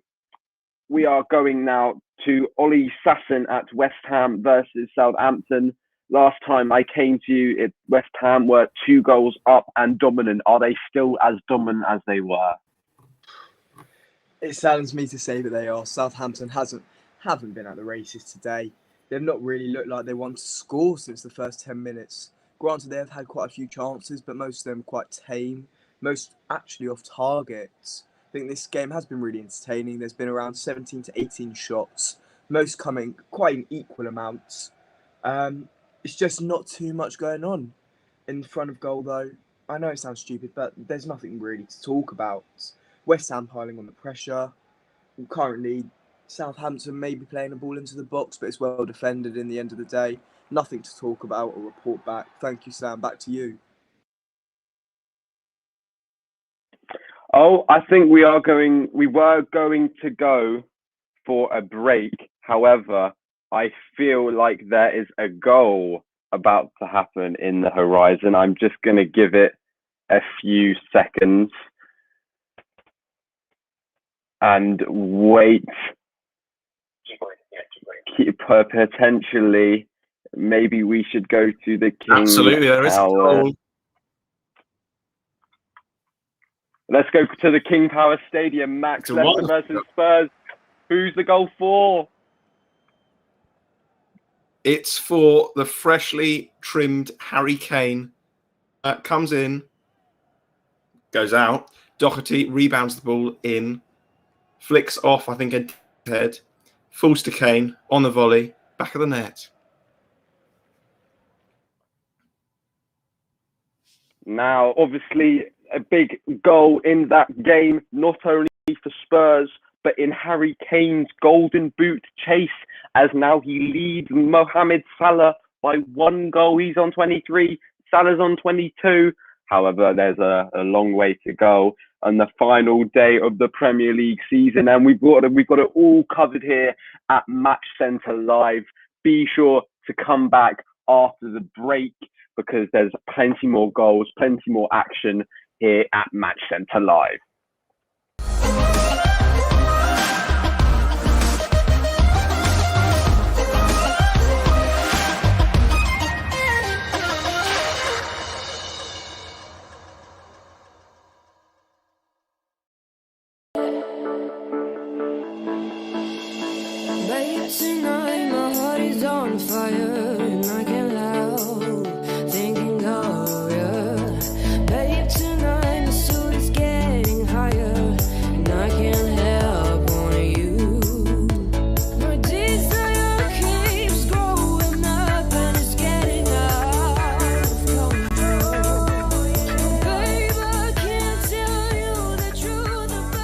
we are going now to Ollie Sasson at West Ham versus Southampton. Last time I came to you, West Ham were 2 goals up and dominant. Are they still as dominant as they were? It saddens me to say that they are. Southampton haven't been at the races today. They've not really looked like they want to score since the first 10 minutes. Granted, they have had quite a few chances, but most of them quite tame. Most actually off targets. I think this game has been really entertaining. There's been around 17 to 18 shots, most coming quite in equal amounts. It's just not too much going on in front of goal, though. I know it sounds stupid, but there's nothing really to talk about. West Ham piling on the pressure. Currently, Southampton may be playing the ball into the box, but it's well defended in the end of the day. Nothing to talk about or report back. Thank you, Sam. Back to you. Oh, I think we were going to go for a break. However, I feel like there is a goal about to happen in the horizon. I'm just going to give it a few seconds and wait. Potentially, maybe we should go to the King Absolutely, there is a Power. goal. Let's go to the King Power Stadium, Max. Leicester versus Spurs. Who's the goal for? It's for the freshly trimmed Harry Kane. Comes in, goes out. Doherty rebounds the ball in, flicks off, I think, a head, falls to Kane on the volley, back of the net. Now, obviously, a big goal in that game, not only for Spurs, but in Harry Kane's golden boot chase, as now he leads Mohamed Salah by 1 goal. He's on 23, Salah's on 22. However, there's a long way to go on the final day of the Premier League season, and we've got it all covered here at Match Centre Live. Be sure to come back after the break, because there's plenty more goals, plenty more action here at Match Centre Live. Babe, tonight my heart is on fire and I can't help thinking of you. Babe, tonight my soul is getting higher and I can't help wanting you. My desire keeps growing up and it's getting out of control. Babe, I can't tell you the truth about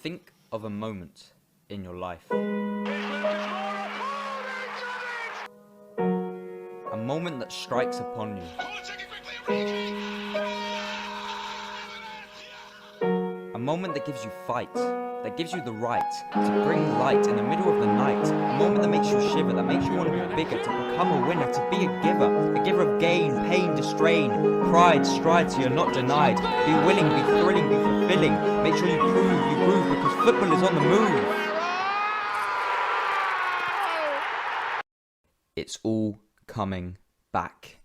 Think of a moment in your life. A moment that strikes upon you. A moment that gives you fight, that gives you the right to bring light in the middle of the night. A moment that makes you shiver, that makes you want to be bigger, to become a winner, to be a giver of gain, pain, distrain, pride, stride so you're not denied. Be willing, be thrilling, be fulfilling. Make sure you groove, because football is on the move. It's all coming back.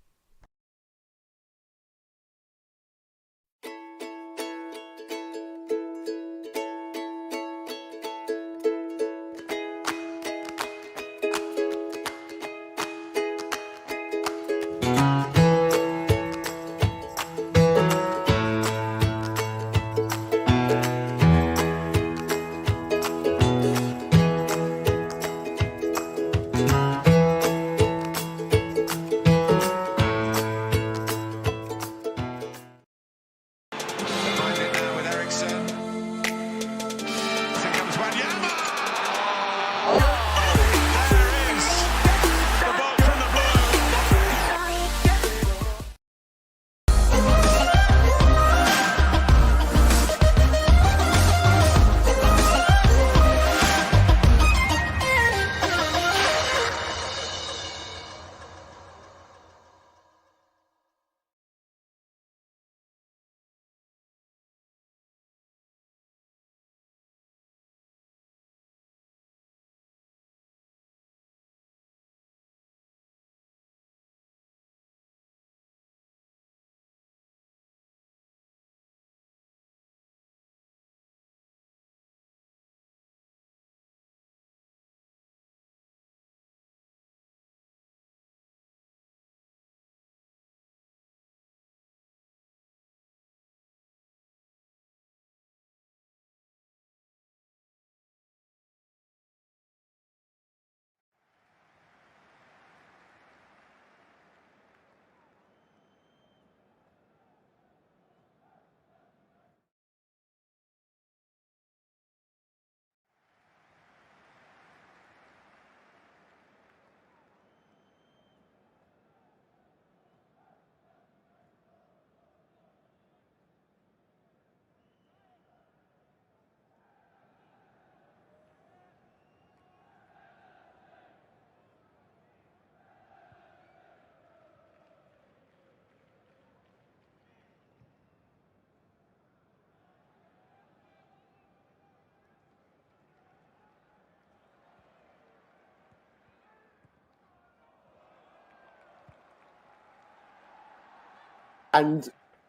And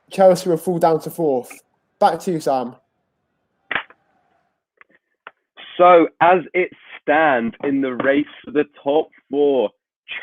Chelsea will fall down to fourth. Back to you, Sam. So, as it stands in the race for the top four,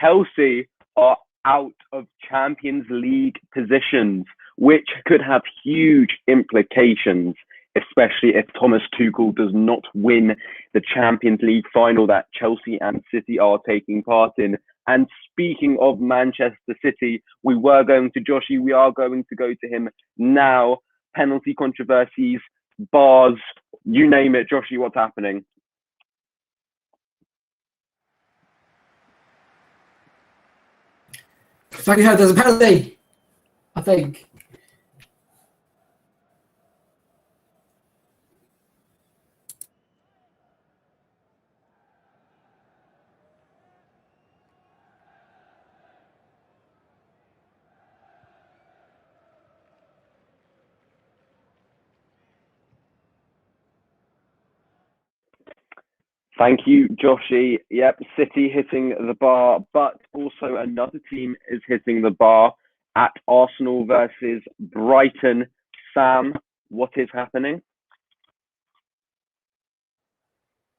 Chelsea are out of Champions League positions, which could have huge implications, especially if Thomas Tuchel does not win the Champions League final that Chelsea and City are taking part in. And speaking of Manchester City, we are going to go to him now. Penalty controversies, bars, you name it. Joshy, what's happening? Thank you. There's a penalty, I think. Thank you, Joshy. Yep, City hitting the bar, but also another team is hitting the bar at Arsenal versus Brighton. Sam, what is happening?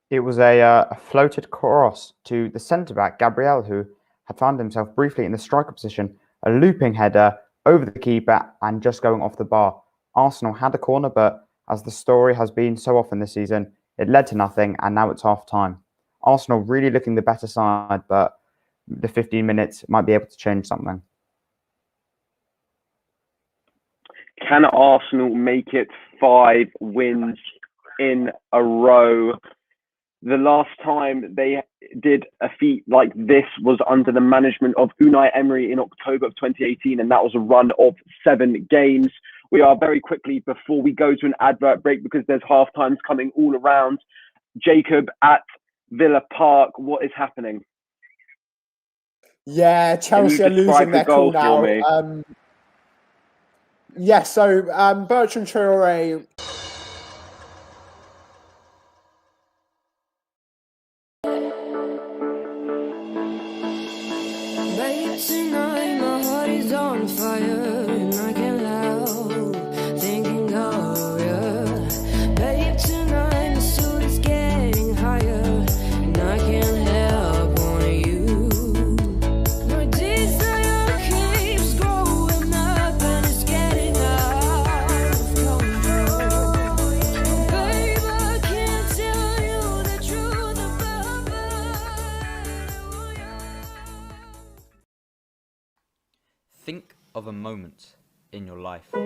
It was a floated cross to the centre-back, Gabriel, who had found himself briefly in the striker position, a looping header over the keeper and just going off the bar. Arsenal had a corner, but as the story has been so often this season, it led to nothing, and now it's half-time. Arsenal really looking the better side, but the 15 minutes might be able to change something. Can Arsenal make it 5 wins in a row? The last time they did a feat like this was under the management of Unai Emery in October of 2018, and that was a run of 7 games. We are very quickly, before we go to an advert break, because there's half times coming all around. Jacob, at Villa Park, what is happening? Yeah, Chelsea are losing their cool now. So Bertrand Traore. Babe, tonight my heart is on fire and I can't help thinking of you. Babe, tonight my soul is getting higher and I can't help wanting you. My desire keeps growing up and it's getting out of control. Babe, I can't tell you the truth about Think of a moment in your life. A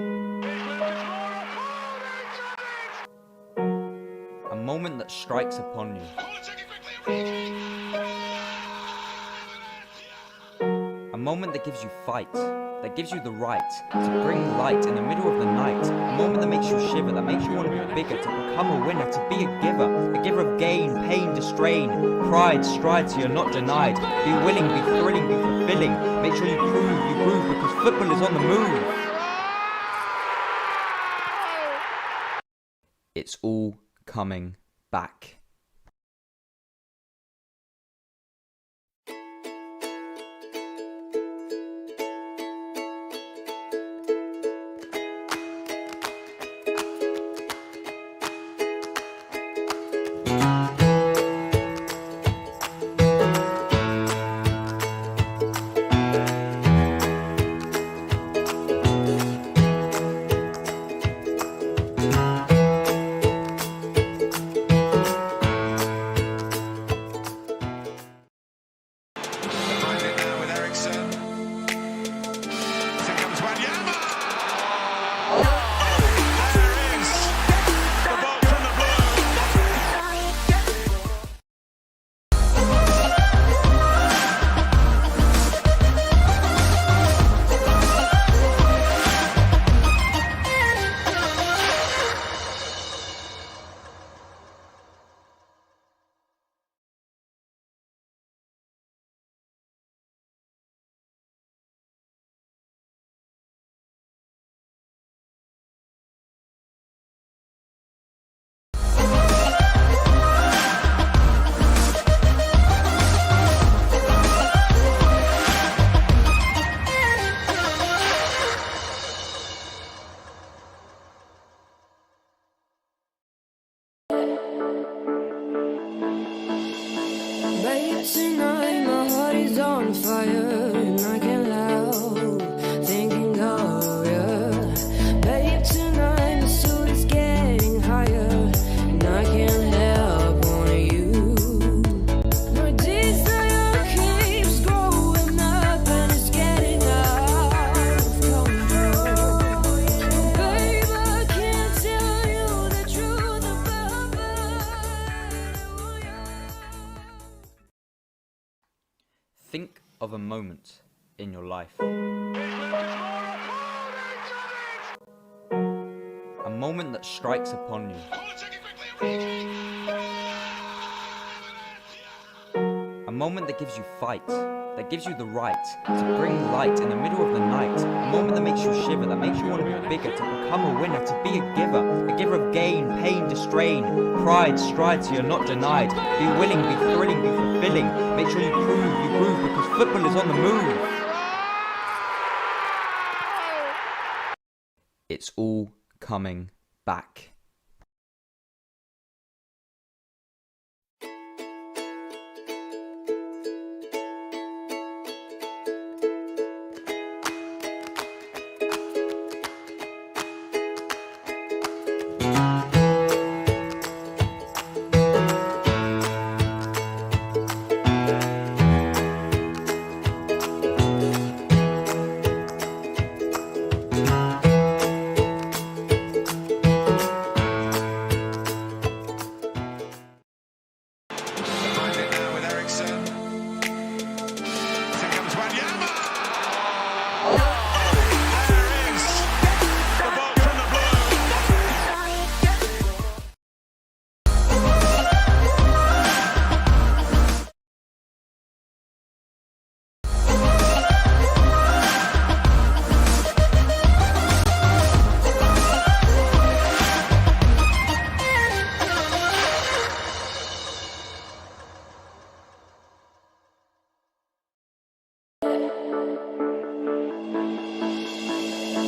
moment that strikes upon you. A moment that gives you fight, that gives you the right to bring light in the middle of the night. A moment that makes you shiver, that makes you want to be bigger, to become a winner, to be a giver of gain, pain, distrain, pride, strides you're not denied. Be willing, be thrilling, be fulfilling. Make sure you groove, because football is on the move. It's all coming back. Babe, tonight my heart is on fire and I can't help thinking of you. Babe, tonight my soul is getting higher and I can't help wanting you. My desire keeps growing up and it's getting out of control. Babe, I can't tell you the truth about Think of a moment in your life. A moment that strikes upon you. A moment that gives you fight, that gives you the right to bring light in the middle of the night. A moment that makes you shiver, that makes you want to be bigger, to become a winner, to be a giver of gain, pain, distrain, pride, strides you're not denied. Be willing, be thrilling, be fulfilling. Make sure you groove, because football is on the move. It's all coming back.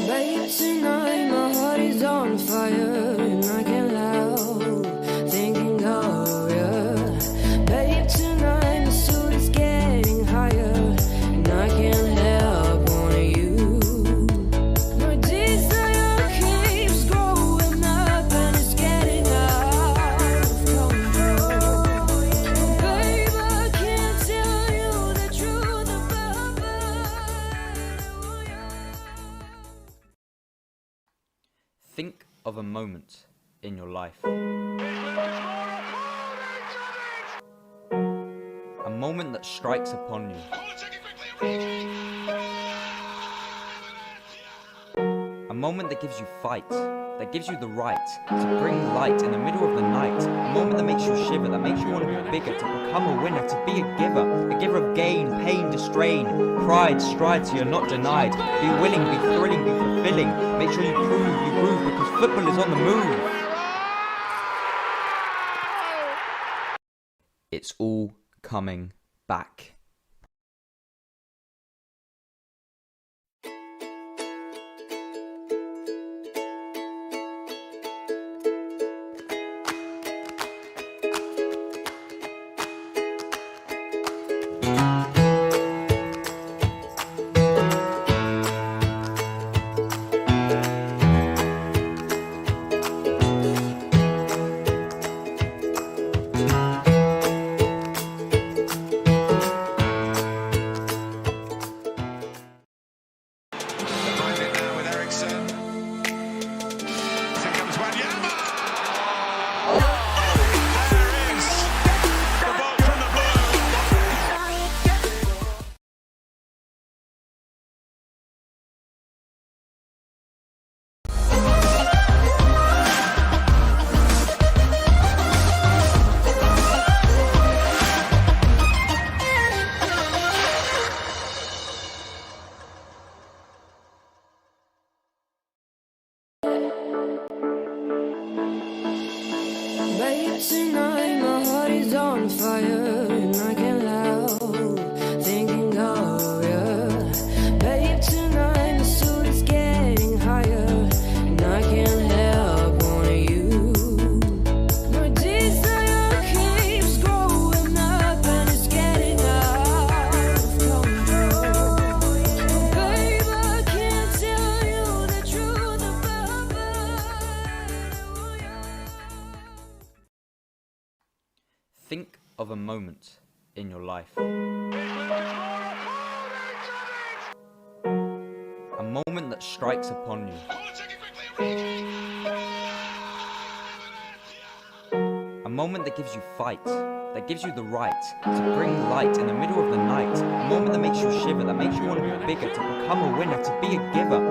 Babe, tonight my heart is on fire and I can't help thinking of you. Babe, tonight the suit is getting higher and I can't help wanting you. My desire keeps growing up and it's getting out of control. Babe, I can't tell you the truth about you. Think of a moment in your life. A moment that strikes upon you. A moment that gives you fight, that gives you the right to bring light in the middle of the night. A moment that makes you shiver, that makes you want to be bigger, to become a winner, to be a giver of gain, pain, distrain, pride, strides you're not denied. Be willing, be thrilling, be fulfilling. Make sure you prove, you groove, because football is on the move. It's all coming back. Babe, tonight my heart is on fire and I can't help thinking of you. Babe, tonight the suit is getting higher and I can't help wanting you. My desire keeps growing up and it's getting out of control. Babe, I can't tell you the truth about you. Think of a moment in your life. A moment that strikes upon you. A moment that gives you fight, that gives you the right to bring light in the middle of the night. A moment that makes you shiver, that makes you want to be bigger, to become a winner, to be a giver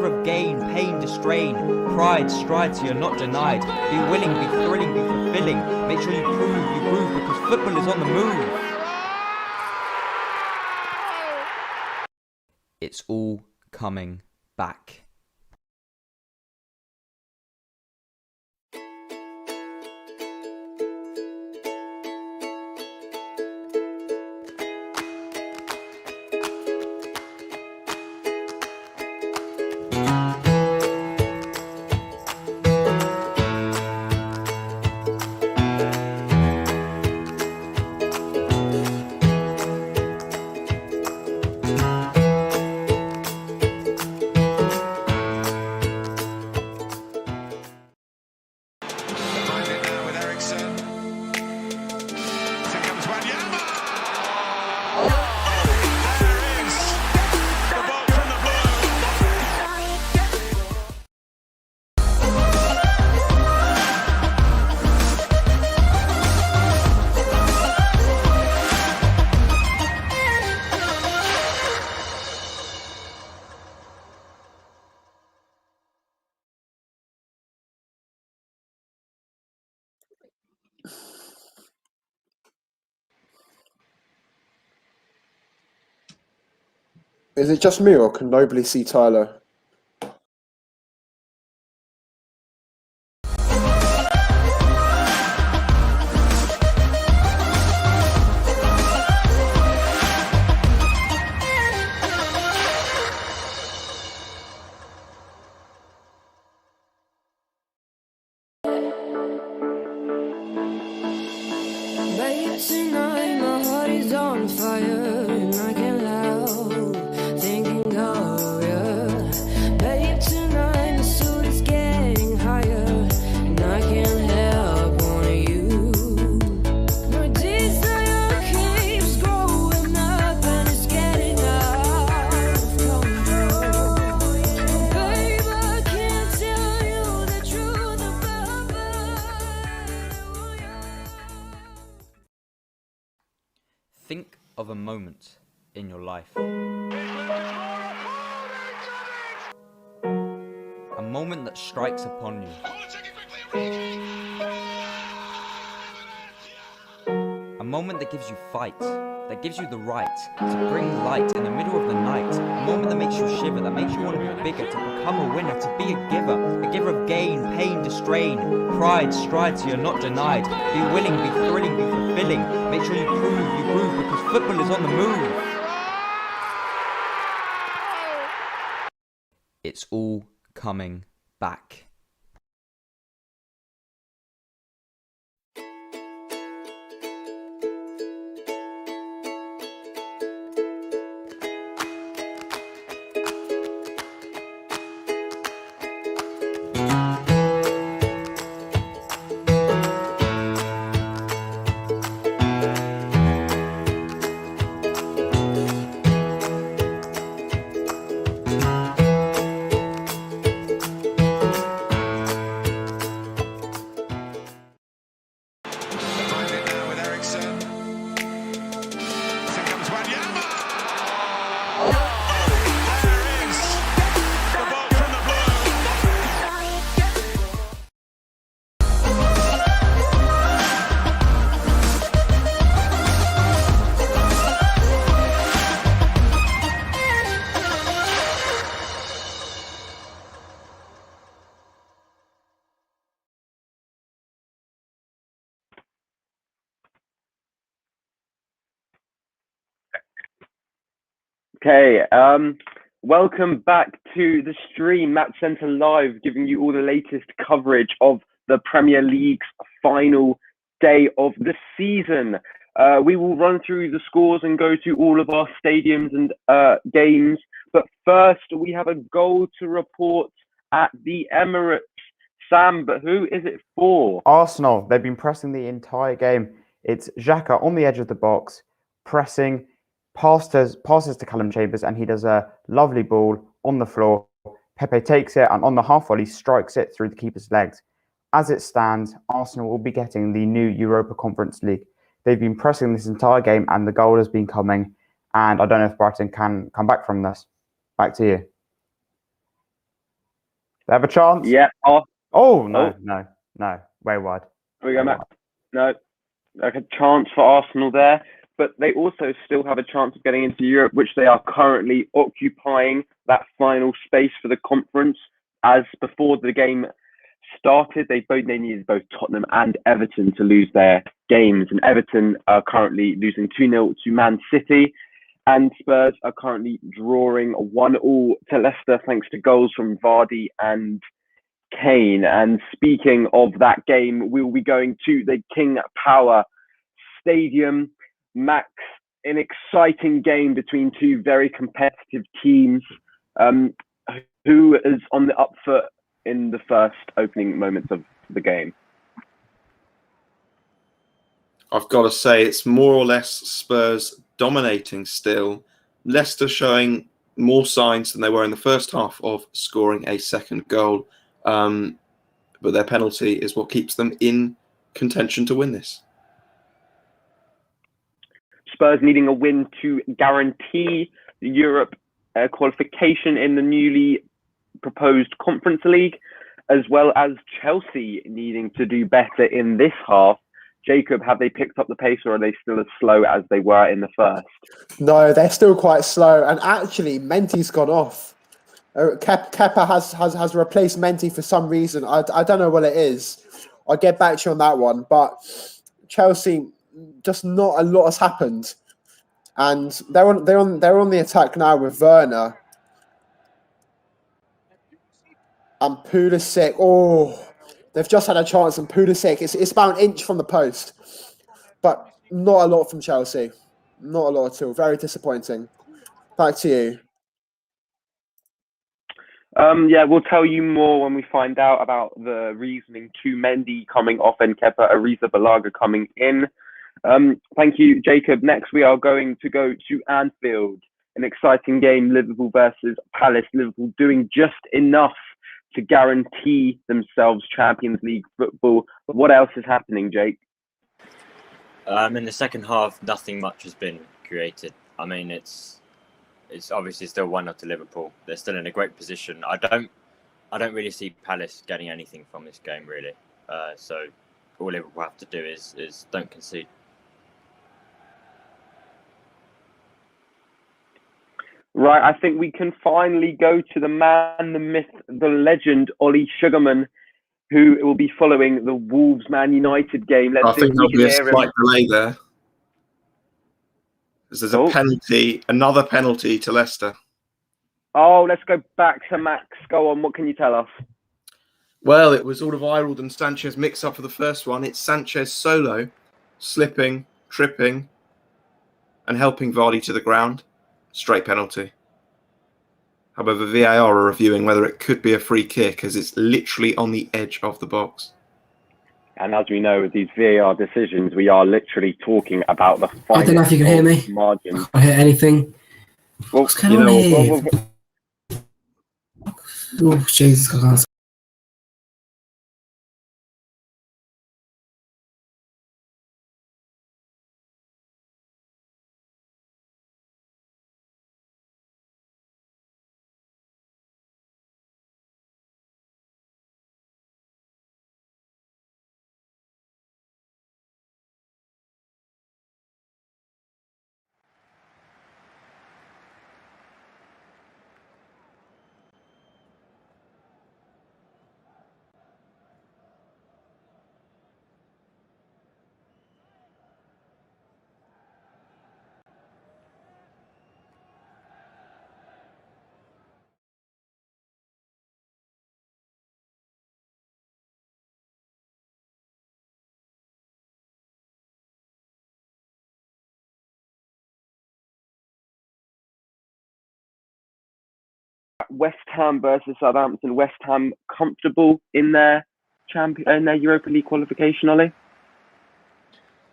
of gain, pain, distrain, pride, strides you're not denied. Be willing, be thrilling, be fulfilling. Make sure you prove, you groove, because football is on the move. It's all coming back. Is it just me or can nobody see Tyler? Babe, tonight my heart is on fire and I can't help thinking of you. Babe, tonight the suit is getting higher and I can't help wanting you. My desire keeps growing up and it's getting out of control. Babe, I can't tell you the truth about you. Think of a moment in your life. A moment that strikes upon you. A moment that gives you fight, that gives you the right to bring light in the middle of the night. A moment that makes you shiver, that makes you want to be bigger, to become a winner, to be a giver of gain, pain, distrain, pride, stride so you're not denied. Be willing, be thrilling, be fulfilling. Make sure you prove, you groove, because football is on the move. It's all coming back. Okay, welcome back to the stream, Match Centre Live, giving you all the latest coverage of the Premier League's final day of the season. We will run through the scores and go to all of our stadiums and games. But first, we have a goal to report at the Emirates. Sam, but who is it for? Arsenal, they've been pressing the entire game. It's Xhaka on the edge of the box, pressing, passes to Callum Chambers, and he does a lovely ball on the floor. Pepe takes it, and on the half volley, strikes it through the keeper's legs. As it stands, Arsenal will be getting the new Europa Conference League. They've been pressing this entire game, and the goal has been coming. And I don't know if Brighton can come back from this. Back to you. They have a chance? Yeah. Oh, no. Way wide. We go back. No, like a chance for Arsenal there, but they also still have a chance of getting into Europe, which they are currently occupying that final space for the conference. As before the game started, they needed both Tottenham and Everton to lose their games, and Everton are currently losing 2-0 to Man City, and Spurs are currently drawing 1-1 to Leicester thanks to goals from Vardy and Kane. And speaking of that game, we will be going to the King Power Stadium. Max, an exciting game between two very competitive teams. Who is on the up foot in the first opening moments of the game? I've got to say, it's more or less Spurs dominating still. Leicester showing more signs than they were in the first half of scoring a second goal. But their penalty is what keeps them in contention to win this. Spurs needing a win to guarantee Europe qualification in the newly proposed Conference League, as well as Chelsea needing to do better in this half Jacob, have they picked up the pace, or are they still as slow as they were in the first? No, they're still quite slow. And actually, Menti's gone off. Kepa has replaced Menti for some reason. I don't know what it is. I'll get back to you on that one. But Chelsea, just not a lot has happened, and they're on the attack now with Werner and Pulisic. Oh, they've just had a chance, and Pulisic, it's about an inch from the post, but not a lot from Chelsea. Not a lot at all. Very disappointing. Back to you. Yeah, we'll tell you more when we find out about the reasoning to Mendy coming off and Kepa Arrizabalaga coming in. Thank you, Jacob. Next, we are going to go to Anfield. An exciting game, Liverpool versus Palace. Liverpool doing just enough to guarantee themselves Champions League football. But what else is happening, Jake? In the second half, nothing much has been created. I mean, it's obviously still 1-0 to Liverpool. They're still in a great position. I don't really see Palace getting anything from this game, really. So all Liverpool have to do is don't concede. Right, I think we can finally go to the man, the myth, the legend, Ollie Sugarman, who will be following the Wolves-Man United game. Let's I see think if we there'll can be a hear slight him. delay there. Because there's a penalty, another penalty to Leicester. Oh, let's go back to Max. Go on, what can you tell us? Well, it was all of Ireland and Sanchez mix up for the first one. It's Sanchez solo, slipping, tripping, and helping Vardy to the ground. Straight penalty. However, VAR are reviewing whether it could be a free kick as it's literally on the edge of the box. And as we know, with these VAR decisions, we are literally talking about the final. I don't know if you can hear me. Margin. I can't hear anything. Well, What's going on here? Oh, Jesus, I can't. West Ham versus Southampton. West Ham comfortable in their Europa League qualification, Ollie?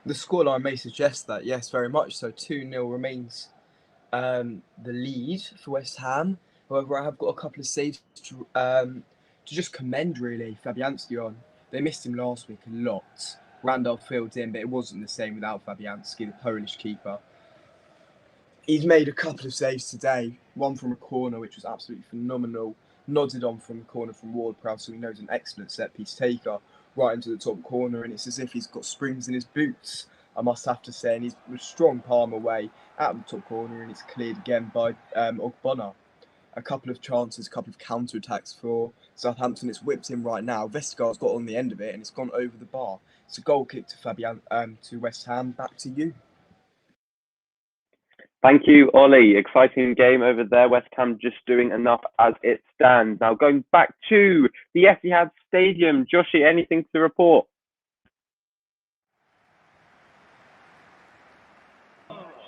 The scoreline may suggest that, yes, very much so. 2-0 remains the lead for West Ham. However, I have got a couple of saves to just commend, really, Fabianski on. They missed him last week a lot. Randolph filled in, but it wasn't the same without Fabianski, the Polish keeper. He's made a couple of saves today, one from a corner, which was absolutely phenomenal, nodded on from the corner from Ward-Prowse, so he knows an excellent set-piece taker, right into the top corner, and it's as if he's got springs in his boots, I must have to say, and he's a strong palm away out of the top corner, and it's cleared again by Ogbonna. A couple of chances, a couple of counter-attacks for Southampton. It's whipped in right now. Vestergaard's got on the end of it, and it's gone over the bar. It's a goal kick to West Ham. Back to you. Thank you, Ollie. Exciting game over there. West Ham just doing enough as it stands. Now going back to the Etihad Stadium. Joshi, anything to report?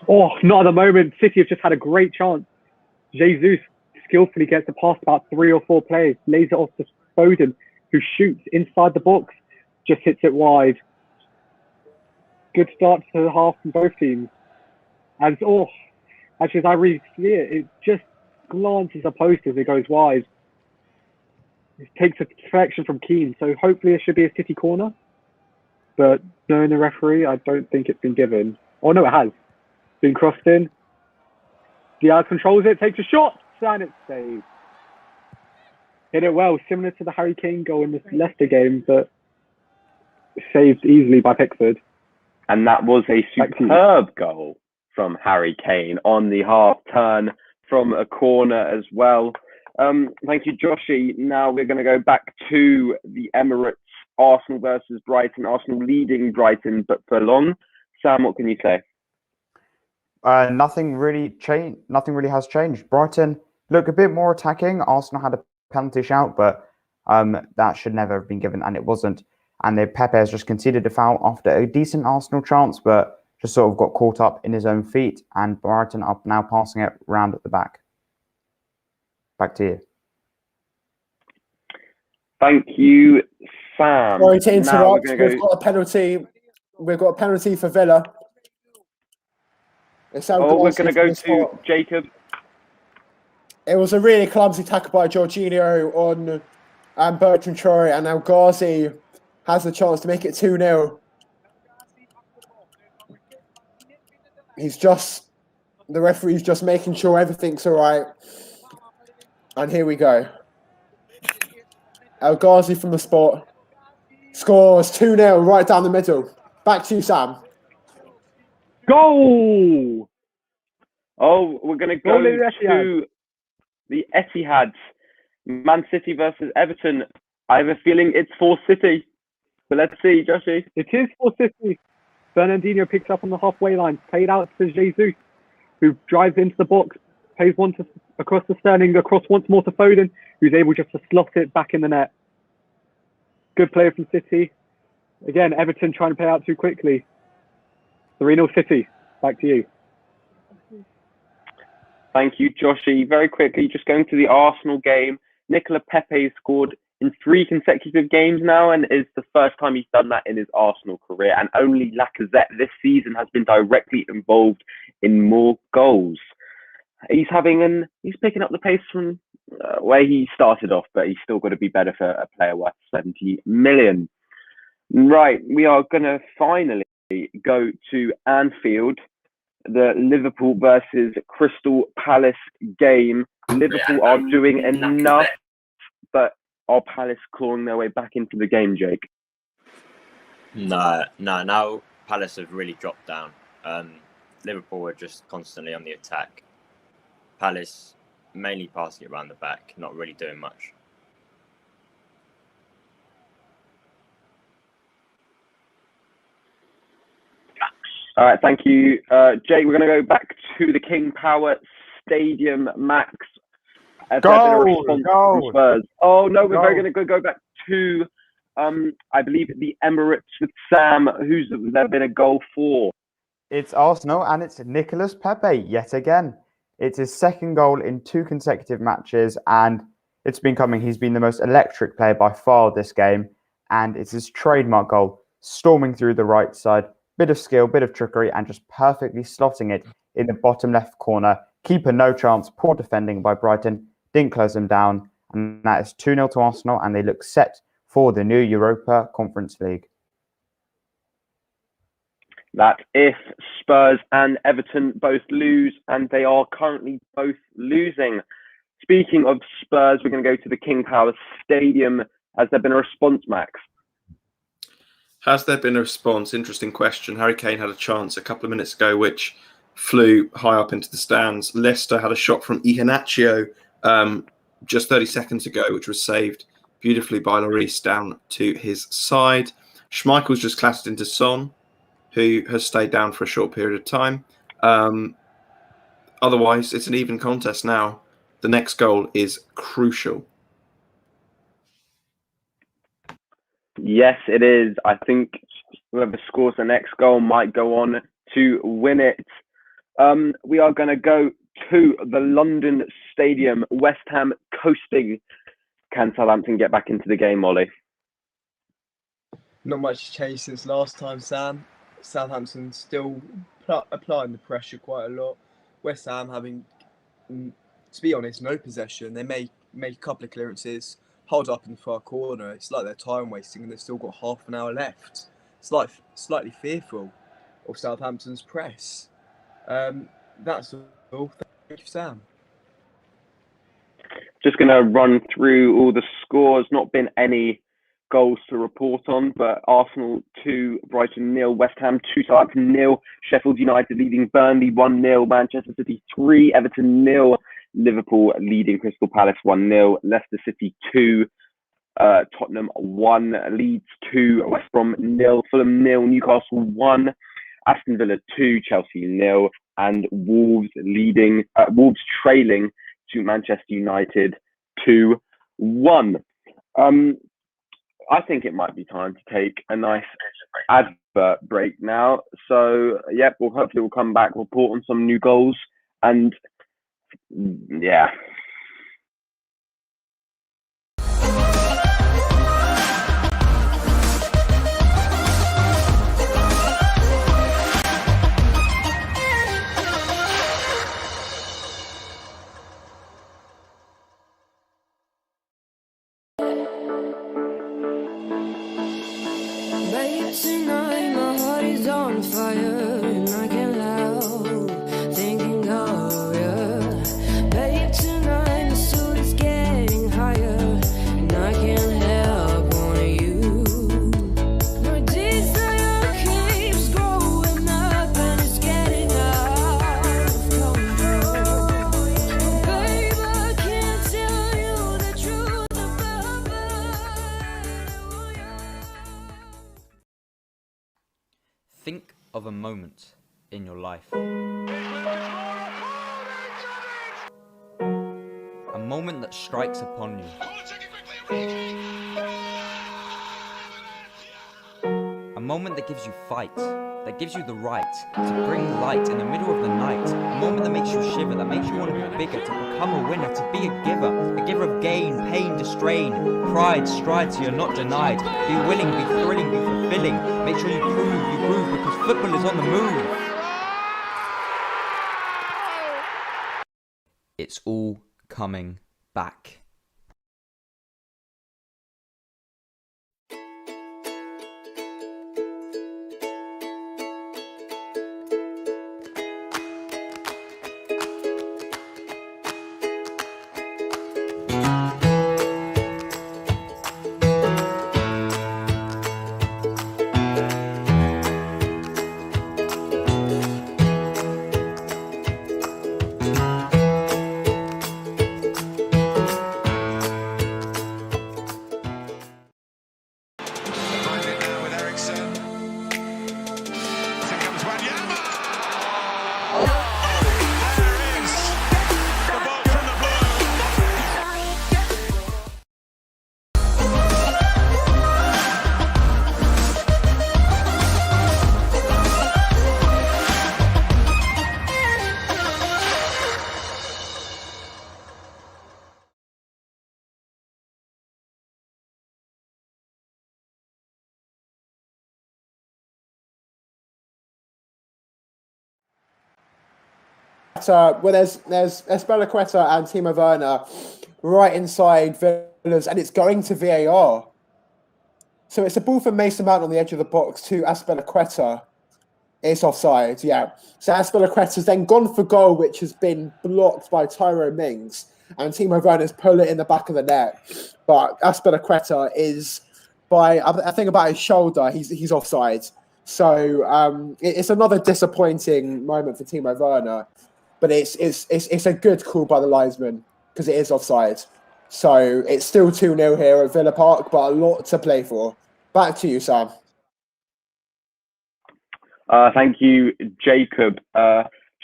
Oh, not at the moment. City have just had a great chance. Jesus skillfully gets it past about 3 or 4 players, lays it off to Foden, who shoots inside the box, just hits it wide. Good start to the half from both teams. And actually, as I really see it, it just glances a post as it goes wide. It takes a deflection from Keane, so hopefully it should be a City corner. But knowing the referee, I don't think it's been given. Oh no, it has. Been crossed in. Diaz controls it, takes a shot, and it's saved. Hit it well, similar to the Harry Kane goal in the Leicester game, but saved easily by Pickford. And that was a superb goal from Harry Kane on the half turn from a corner as well. Thank you, Joshy. Now we're going to go back to the Emirates, Arsenal versus Brighton. Arsenal leading Brighton, but for long. Sam, what can you say? Nothing really changed. Nothing really has changed. Brighton look a bit more attacking. Arsenal had a penalty shout, but that should never have been given, and it wasn't. And Pepe has just conceded a foul after a decent Arsenal chance, but just sort of got caught up in his own feet. And Brighton are now passing it round at the back. Back to you. Thank you, Sam. Sorry to interrupt. Now We've got a penalty. We've got a penalty for Villa. It's we're going to go to Jacob. It was a really clumsy tackle by Jorginho on Bertrand Traore, and now Ghazi has the chance to make it 2-0. The referee's just making sure everything's all right. And here we go. El Ghazi from the spot scores 2-0 right down the middle. Back to you, Sam. Goal! Oh, we're going to go to the Etihad. Man City versus Everton. I have a feeling it's for City. But let's see, Joshy. It is for City. Fernandinho picks up on the halfway line, played out to Jesus, who drives into the box, plays across to Sterling, across once more to Foden, who's able just to slot it back in the net. Good player from City. Again, Everton trying to play out too quickly. 3-0 City. Back to you. Thank you, Joshy. Very quickly, just going to the Arsenal game. Nicola Pepe scored in 3 consecutive games now, and is the first time he's done that in his Arsenal career. And only Lacazette this season has been directly involved in more goals. He's picking up the pace from where he started off, but he's still got to be better for a player worth 70 million. Right, we are going to finally go to Anfield, the Liverpool versus Crystal Palace game. Liverpool are doing enough, but are Palace clawing their way back into the game, Jake? No. Now Palace have really dropped down. Liverpool are just constantly on the attack. Palace mainly passing it around the back, not really doing much. All right, thank you, Jake. We're going to go back to the King Power Stadium. Max, Goal! Spurs. Oh no, we're going to go back to, I believe, the Emirates with Sam. Who's there been a goal for? It's Arsenal, and it's Nicolas Pepe yet again. It's his second goal in 2 consecutive matches, and it's been coming. He's been the most electric player by far this game, and it's his trademark goal, storming through the right side. Bit of skill, bit of trickery, and just perfectly slotting it in the bottom left corner. Keeper no chance, poor defending by Brighton, didn't close them down, and that is 2-0 to Arsenal, and they look set for the new Europa Conference League. That if Spurs and Everton both lose, and they are currently both losing. Speaking of Spurs, we're going to go to the King Power Stadium. Has there been a response, Max? Has there been a response? Interesting question. Harry Kane had a chance a couple of minutes ago, which flew high up into the stands. Leicester had a shot from Iheanacho just 30 seconds ago, which was saved beautifully by Lloris down to his side. Schmeichel's just clattered into Son, who has stayed down for a short period of time. Otherwise, it's an even contest now. The next goal is crucial. Yes, it is. I think whoever scores the next goal might go on to win it. We are going to go to the London Stadium. West Ham coasting. Can Southampton get back into the game, Ollie? Not much changed since last time, Sam. Southampton still applying the pressure quite a lot. West Ham having, to be honest, no possession. They make a couple of clearances, hold up in the far corner. It's like they're time wasting and they've still got half an hour left. It's like slightly fearful of Southampton's press. That's all. Thank you, Sam. Just going to run through all the scores. Not been any goals to report on, but Arsenal 2, Brighton 0, West Ham 2, Southampton 0, Sheffield United leading Burnley 1-0, Manchester City 3, Everton 0, Liverpool leading Crystal Palace 1-0, Leicester City 2, Tottenham 1, Leeds 2, West Brom 0, Fulham 0, Newcastle 1, Aston Villa 2, Chelsea 0, and Wolves trailing to Manchester United 2-1. I think it might be time to take a nice advert break now. So, yep, hopefully we'll come back, report on some new goals, and yeah. Babe, tonight my heart is on fire and I can't help thinking of you. Babe, tonight the suit is getting higher and I can't help wanting you. My desire keeps growing up and it's getting out of control. Babe, I can't tell you the truth about Think of a moment in your life. A moment that strikes upon you. A moment that gives you fight, that gives you the right to bring light in the middle of the night. A moment that makes you shiver, that makes you want to be bigger, to become a winner, to be a giver of gain, pain, distrain, pride, strides you're not denied. Be willing, be thrilling, be fulfilling. Make sure you prove, you groove, because football is on the move. It's all coming back. Well, there's Azpilicueta and Timo Werner right inside Villa's, and it's going to VAR. So it's a ball from Mason Mount on the edge of the box to Azpilicueta. It's offside, yeah. So Azpilicueta's then gone for goal, which has been blocked by Tyrone Mings, and Timo Werner's pulled it in the back of the net. But Azpilicueta is by, I think, about his shoulder. He's offside. So it's another disappointing moment for Timo Werner. But it's a good call by the linesman because it is offside. So it's still 2-0 here at Villa Park, but a lot to play for. Back to you, Sam. Thank you, Jacob.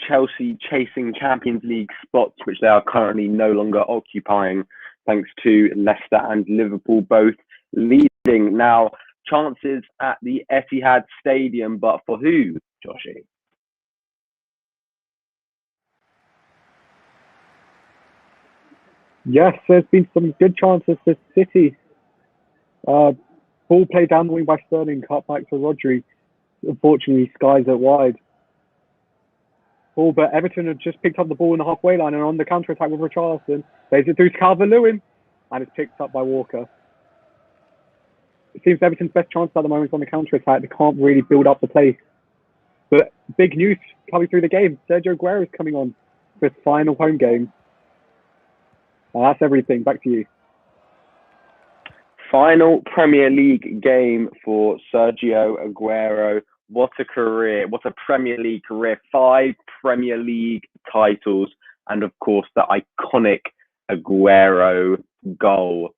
Chelsea chasing Champions League spots, which they are currently no longer occupying, thanks to Leicester and Liverpool both leading. Now, chances at the Etihad Stadium, but for who, Joshy? Yes, there's been some good chances for City. Ball played down the wing by Sterling, cut back to Rodri. Unfortunately, skies it wide. But Everton have just picked up the ball in the halfway line and on the counter-attack with Richarlison. Plays it through to Calvert-Lewin, and it's picked up by Walker. It seems Everton's best chance at the moment is on the counter-attack. They can't really build up the play. But big news coming through the game. Sergio Aguero is coming on for his final home game. That's everything. Back to you. Final Premier League game for Sergio Aguero. What a career. What a Premier League career. 5 Premier League titles. And of course, the iconic Aguero goal.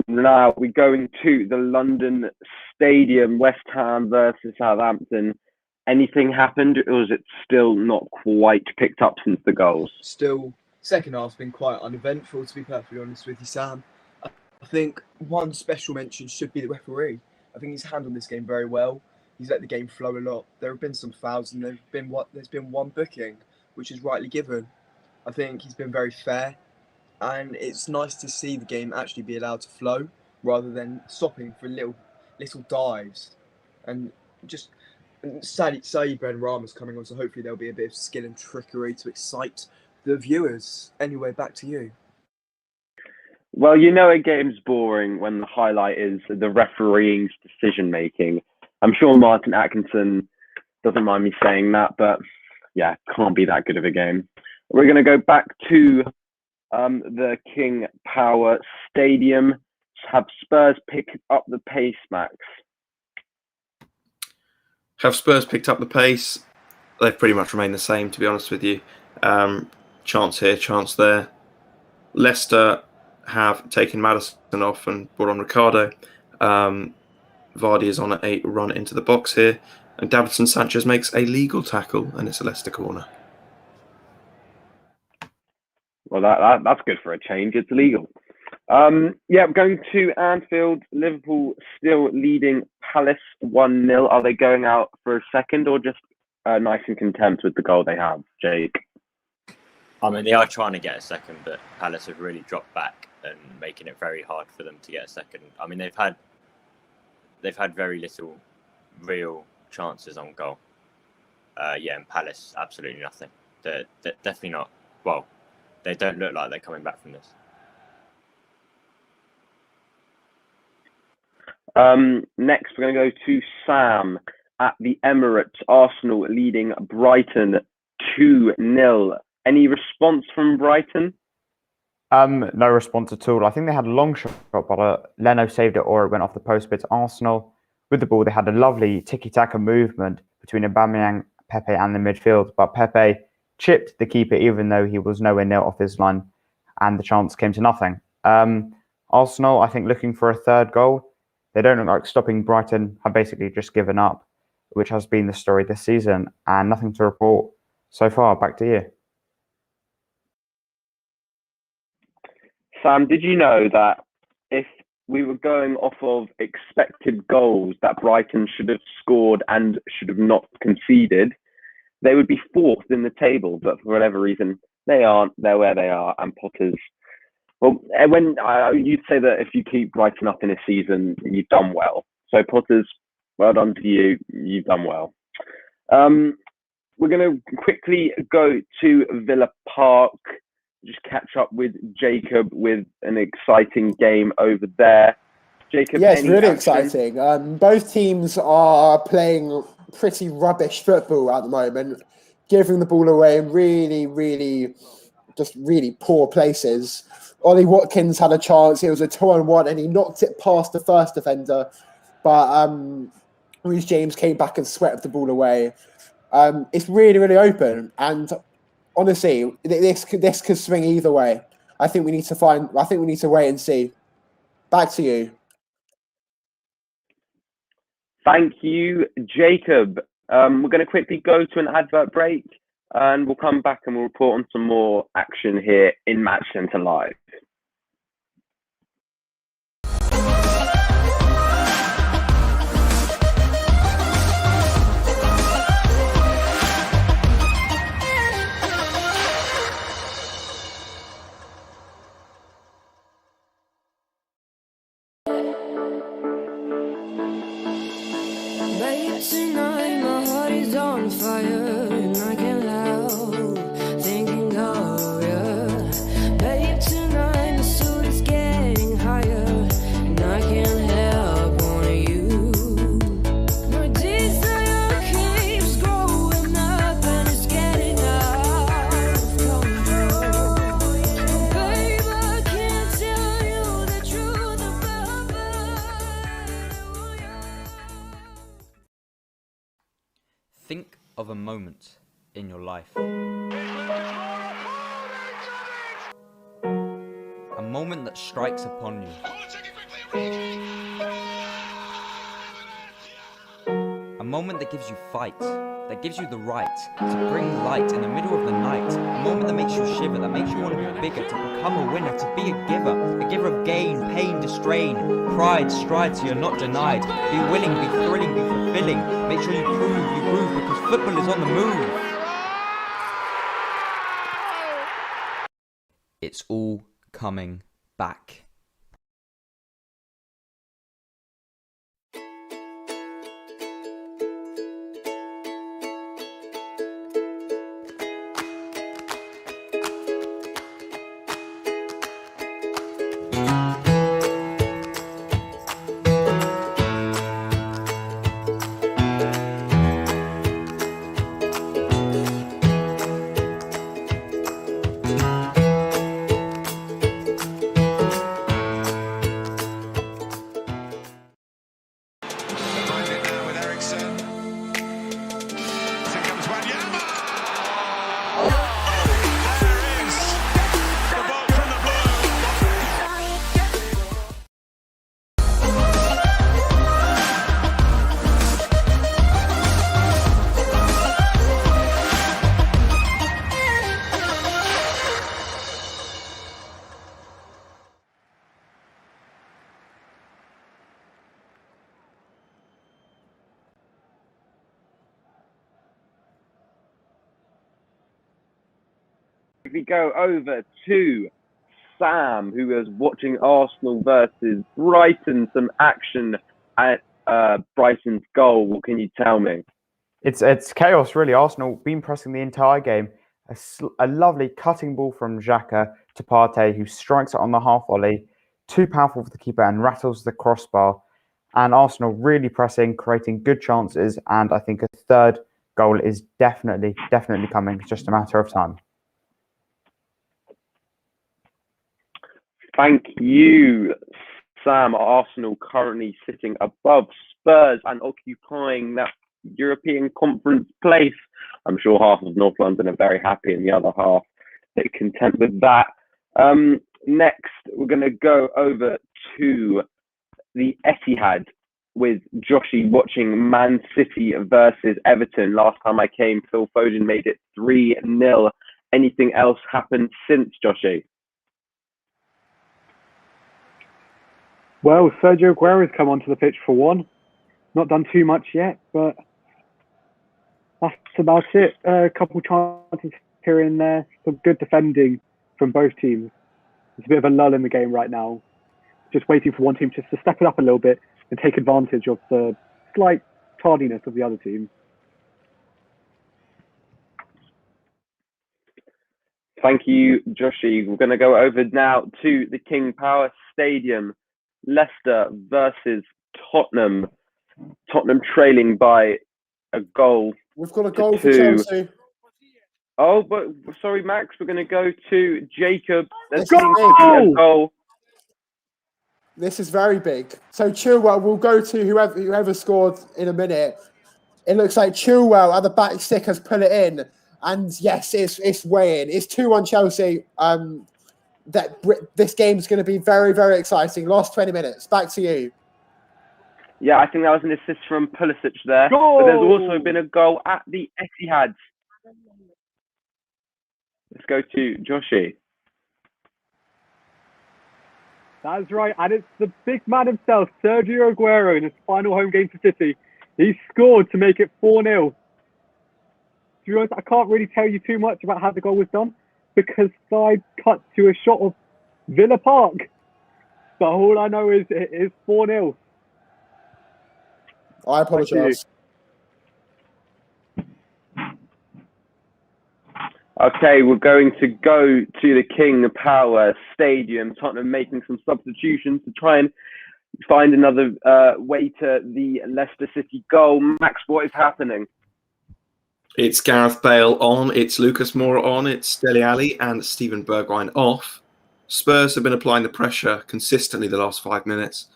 Now we're going to the London Stadium, West Ham versus Southampton. Anything happened, or is it still not quite picked up since the goals? Still, second half's been quite uneventful, to be perfectly honest with you, Sam. I think one special mention should be the referee. I think he's handled this game very well. He's let the game flow a lot. There have been some fouls, and there's been one booking, which is rightly given. I think he's been very fair, and it's nice to see the game actually be allowed to flow rather than stopping for little dives. And just Saeed Benrahma's coming on, so hopefully there'll be a bit of skill and trickery to excite the viewers. Anyway, back to you. Well, you know a game's boring when the highlight is the refereeing's decision-making. I'm sure Martin Atkinson doesn't mind me saying that, but yeah, can't be that good of a game. We're going to go back to the King Power Stadium. Have Spurs pick up the pace, Max? Have Spurs picked up the pace? They've pretty much remained the same, to be honest with you. Chance here, chance there. Leicester have taken Maddison off and brought on Ricardo. Vardy is on a run into the box here. And Davinson Sanchez makes a legal tackle, and it's a Leicester corner. Well, that's good for a change. It's legal. Going to Anfield. Liverpool still leading Palace 1-0. Are they going out for a second or just nice and content with the goal they have, Jake? I mean, they are trying to get a second, but Palace have really dropped back and making it very hard for them to get a second. I mean, they've had very little real chances on goal. And Palace, absolutely nothing. They're definitely not. Well, they don't look like they're coming back from this. Next, we're going to go to Sam at the Emirates. Arsenal leading Brighton 2-0. Any response from Brighton? No response at all. I think they had a long shot, but Leno saved it or it went off the post. But Arsenal, with the ball, they had a lovely tiki-taka movement between Aubameyang, Pepe and the midfield. But Pepe chipped the keeper even though he was nowhere near off his line and the chance came to nothing. Arsenal, I think, looking for a third goal. They don't look like stopping. Brighton have basically just given up, which has been the story this season, and nothing to report so far. Back to you. Sam, did you know that if we were going off of expected goals that Brighton should have scored and should have not conceded, they would be fourth in the table, but for whatever reason, they aren't. They're where they are, and Potter's... Well, when you'd say that if you keep Brighton up in a season, you've done well. So Potter's, well done to you. You've done well. We're going to quickly go to Villa Park, just catch up with Jacob with an exciting game over there. Jacob, yes, really exciting. Both teams are playing pretty rubbish football at the moment, giving the ball away in really poor places. Ollie Watkins had a chance. It was a 2-on-1 and he knocked it past the first defender. But Reece James came back and swept the ball away. It's really open. And honestly, this could swing either way. I think we need to wait and see. Back to you. Thank you, Jacob. We're going to quickly go to an advert break and we'll come back and we'll report on some more action here in Match Centre Live. Babe, tonight my heart is on fire and I can't help thinking of you. Babe, tonight my soul is getting higher and I can't help wanting you. My desire keeps growing up and it's getting out of control. Babe, I can't tell you the truth about Think of a moment in your life. A moment that strikes upon you. A moment that gives you fight, that gives you the right to bring light in the middle of the night. A moment that makes you shiver, that makes you want to be bigger, to become a winner, to be a giver of gain, pain, distrain, pride, stride so you're not denied. Be willing, be thrilling, be fulfilling. Make sure you prove, because football is on the move. It's all coming back. If we go over to Sam, who was watching Arsenal versus Brighton, some action at Brighton's goal. What can you tell me? It's chaos, really. Arsenal been pressing the entire game. A lovely cutting ball from Xhaka to Partey, who strikes it on the half volley. Too powerful for the keeper and rattles the crossbar. And Arsenal really pressing, creating good chances. And I think a third goal is definitely coming. It's just a matter of time. Thank you, Sam. Arsenal currently sitting above Spurs and occupying that European Conference place. I'm sure half of North London are very happy and the other half are content with that. Next, we're going to go over to the Etihad with Joshi watching Man City versus Everton. Last time I came, Phil Foden made it 3-0. Anything else happened since, Joshi? Well, Sergio Aguero's come onto the pitch for one. Not done too much yet, but that's about it. A couple chances here and there. Some good defending from both teams. It's a bit of a lull in the game right now. Just waiting for one team just to step it up a little bit and take advantage of the slight tardiness of the other team. Thank you, Joshi. We're going to go over now to the King Power Stadium. Leicester versus Tottenham. Tottenham trailing by a goal. We've got a goal for Chelsea. Oh, but sorry, Max. We're going to go to Jacob. There's a goal. This is very big. So Chilwell, we'll go to whoever scored in a minute. It looks like Chilwell at the back stick has put it in, and yes, it's way in. It's 2-1 Chelsea. This game is going to be very, very exciting. Last 20 minutes. Back to you. Yeah, I think that was an assist from Pulisic there. Goal! But there's also been a goal at the Etihad. Let's go to Joshi. That's right, and it's the big man himself, Sergio Aguero, in his final home game for City. He scored to make it 4-0. To be honest, I can't really tell you too much about how the goal was done, because side cut to a shot of Villa Park. But all I know is it is 4-0. I apologise. Okay, we're going to go to the King Power Stadium. Tottenham making some substitutions to try and find another way to the Leicester City goal. Max, what is happening? It's Gareth Bale on, it's Lucas Moura on, it's Dele Alli and Steven Bergwijn off. Spurs have been applying the pressure consistently the last 5 minutes.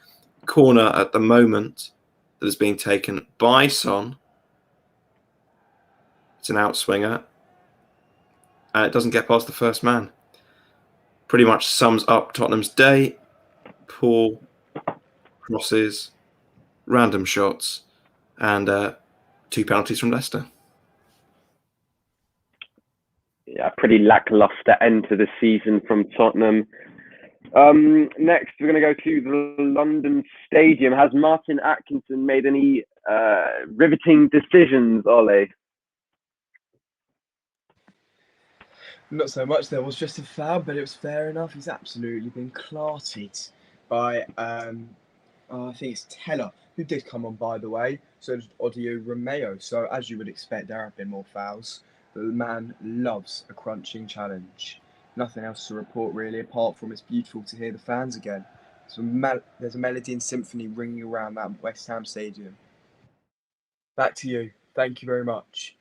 Corner at the moment that is being taken by Son. It's an outswinger. And it doesn't get past the first man. Pretty much sums up Tottenham's day. Poor crosses, random shots, and 2 penalties from Leicester. Yeah, pretty lackluster end to the season from Tottenham. Next, we're going to go to the London Stadium. Has Martin Atkinson made any riveting decisions, Ole? Not so much. There was just a foul, but it was fair enough. He's absolutely been clarted by, I think it's Teller, who did come on, by the way. So did Odio Romeo. So as you would expect, there have been more fouls. The man loves a crunching challenge. Nothing else to report, really, apart from it's beautiful to hear the fans again. So there's a melody and symphony ringing around that West Ham stadium. Back to you. Thank you very much.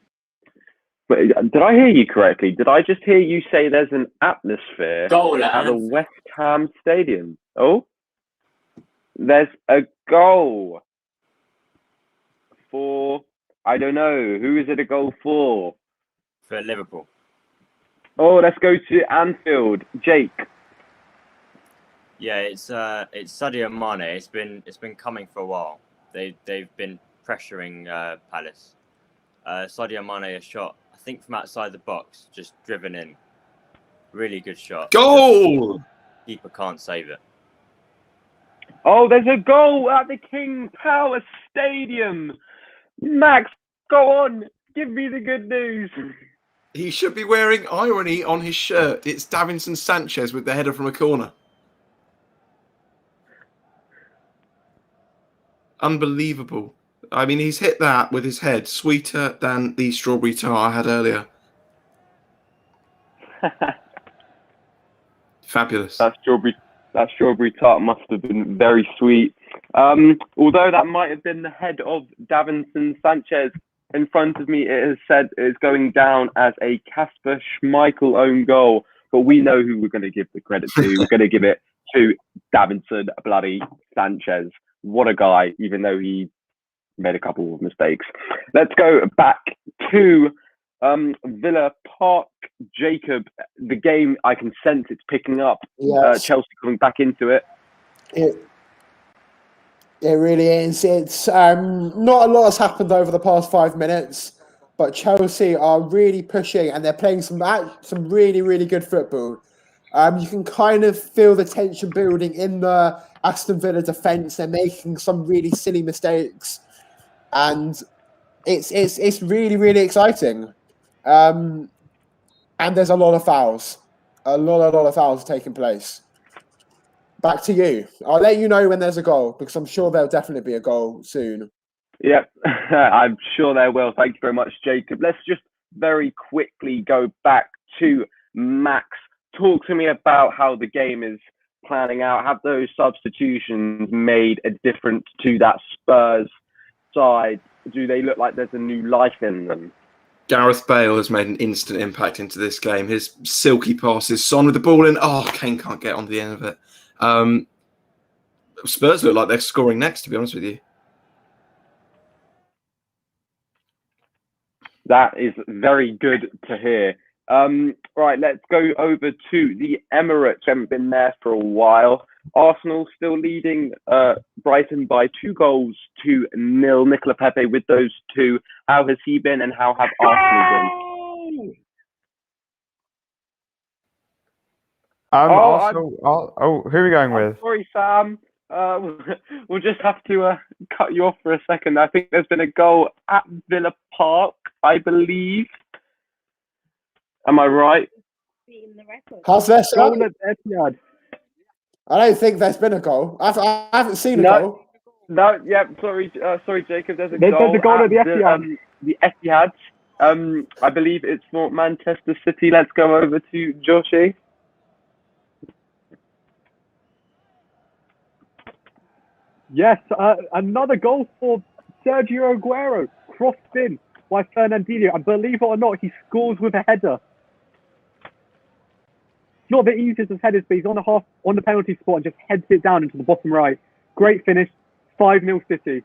Did I hear you correctly? Did I just hear you say there's an atmosphere Goal, at the West Ham Stadium? Oh, there's a goal for, I don't know, who is it a goal for? For Liverpool. Oh, let's go to Anfield. Jake. Yeah, it's Sadio Mane. It's been coming for a while. They've been pressuring Palace. Sadio Mane, a shot, I think from outside the box, just driven in. Really good shot. Goal! Keeper can't save it. Oh, there's a goal at the King Power Stadium. Max, go on. Give me the good news. He should be wearing irony on his shirt. It's Davinson Sanchez with the header from a corner. Unbelievable. I mean, he's hit that with his head. Sweeter than the strawberry tart I had earlier. Fabulous. That strawberry tart must have been very sweet. Although that might have been the head of Davinson Sanchez. In front of me, it has said it's going down as a Kasper Schmeichel own goal. But we know who we're going to give the credit to. We're going to give it to Davinson bloody Sanchez. What a guy, even though he made a couple of mistakes. Let's go back to Villa Park. Jacob, the game, I can sense it's picking up. Yes. Chelsea coming back into it. It really is. It's not a lot has happened over the past 5 minutes, but Chelsea are really pushing and they're playing some really, really good football. You can kind of feel the tension building in the Aston Villa defence. They're making some really silly mistakes, and it's really, really exciting. And there's a lot of fouls. A lot of fouls taking place. Back to you. I'll let you know when there's a goal, because I'm sure there'll definitely be a goal soon. Yep, I'm sure there will. Thank you very much, Jacob. Let's just very quickly go back to Max. Talk to me about how the game is planning out. Have those substitutions made a difference to that Spurs side? Do they look like there's a new life in them? Gareth Bale has made an instant impact into this game. His silky passes, Son with the ball in. Oh, Kane can't get on the end of it. Spurs look like they're scoring next, to be honest with you. That is very good to hear. Right, let's go over to the Emirates. Haven't been there for a while. Arsenal still leading Brighton by 2-0. Nicola Pepe with those two. How has he been and how have Arsenal been? Arsenal, who are we going with? Sorry, Sam. We'll just have to cut you off for a second. I think there's been a goal at Villa Park, I believe. Am I right? How's their Goal at Etihad. I don't think there's been a goal. I haven't seen a goal. No, yeah, sorry, Jacob. There's a There's goal a goal at the Etihad. The Etihad. I believe it's for Manchester City. Let's go over to Joshi. Yes, another goal for Sergio Aguero, crossed in by Fernandinho. And believe it or not, he scores with a header. It's not the easiest of headers, but he's on the penalty spot and just heads it down into the bottom right. Great finish, 5-0 City.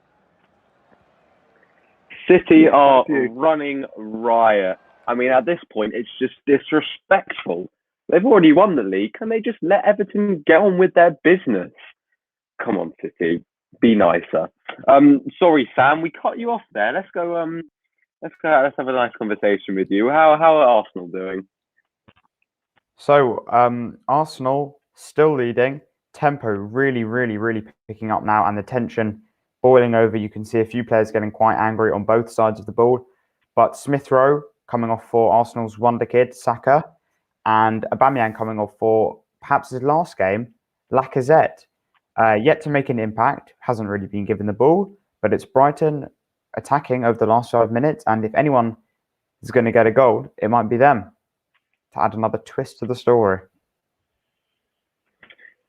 City are you. running riot. I mean, at this point, it's just disrespectful. They've already won the league. Can they just let Everton get on with their business? Come on, City, be nicer. Sorry, Sam, we cut you off there. Let's go. Let's have a nice conversation with you. How are Arsenal doing? So, Arsenal still leading. Tempo really, really, really picking up now, and the tension boiling over. You can see a few players getting quite angry on both sides of the ball. But Smith Rowe coming off for Arsenal's wonder kid, Saka, and Aubameyang coming off for perhaps his last game, Lacazette. Yet to make an impact, hasn't really been given the ball, but it's Brighton attacking over the last 5 minutes. And if anyone is going to get a goal, it might be them, to add another twist to the story.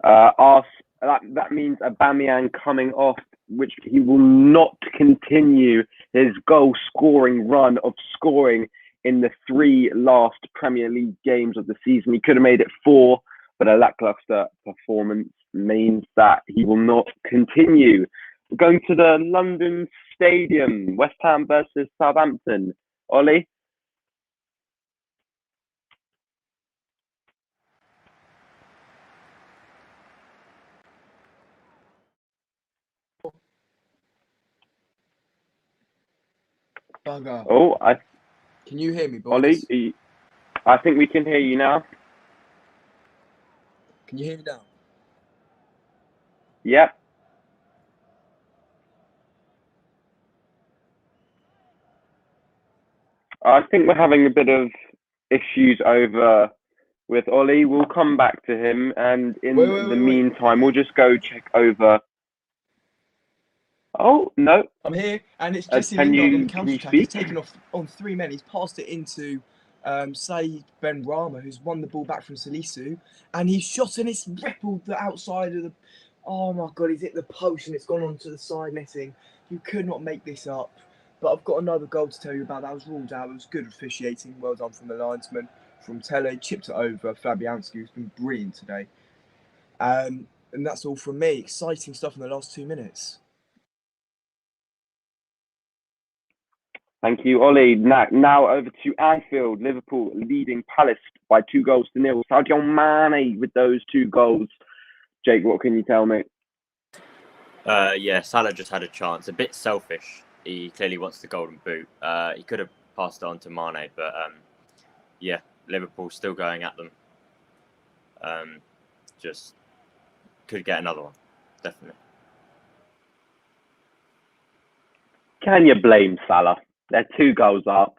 That means Aubameyang coming off, which he will not continue his goal scoring run of scoring in the 3 last Premier League games of the season. He could have made it 4, but a lackluster performance means that he will not continue. We're going to the London Stadium, West Ham versus Southampton. Ollie? Bugger. Oh, Can you hear me, boys? Ollie, I think we can hear you now. Can you hear me now? Yep. I think we're having a bit of issues over with Ollie. We'll come back to him, and in the meantime, we'll just go check over. Oh, no. I'm here, and it's Jesse Can Lingard on you the counter-attack. speak? He's taken off on 3 men. He's passed it into Said Ben Rama, who's won the ball back from Salisu, and he's shot and it's rippled the outside of the... Oh, my God, he's hit the post and it's gone onto the side netting. You could not make this up. But I've got another goal to tell you about. That was ruled out. It was good officiating. Well done from the linesman. From Tele, chipped it over. Fabianski, who's been brilliant today. And that's all from me. Exciting stuff in the last 2 minutes. Thank you, Ollie. Now over to Anfield. Liverpool leading Palace by 2-0. Sadio Mane with those 2 goals. Jake, what can you tell me? Yeah, Salah just had a chance. A bit selfish. He clearly wants the golden boot. He could have passed it on to Mane, but yeah, Liverpool still going at them. Just could get another one, definitely. Can you blame Salah? They're 2 goals up.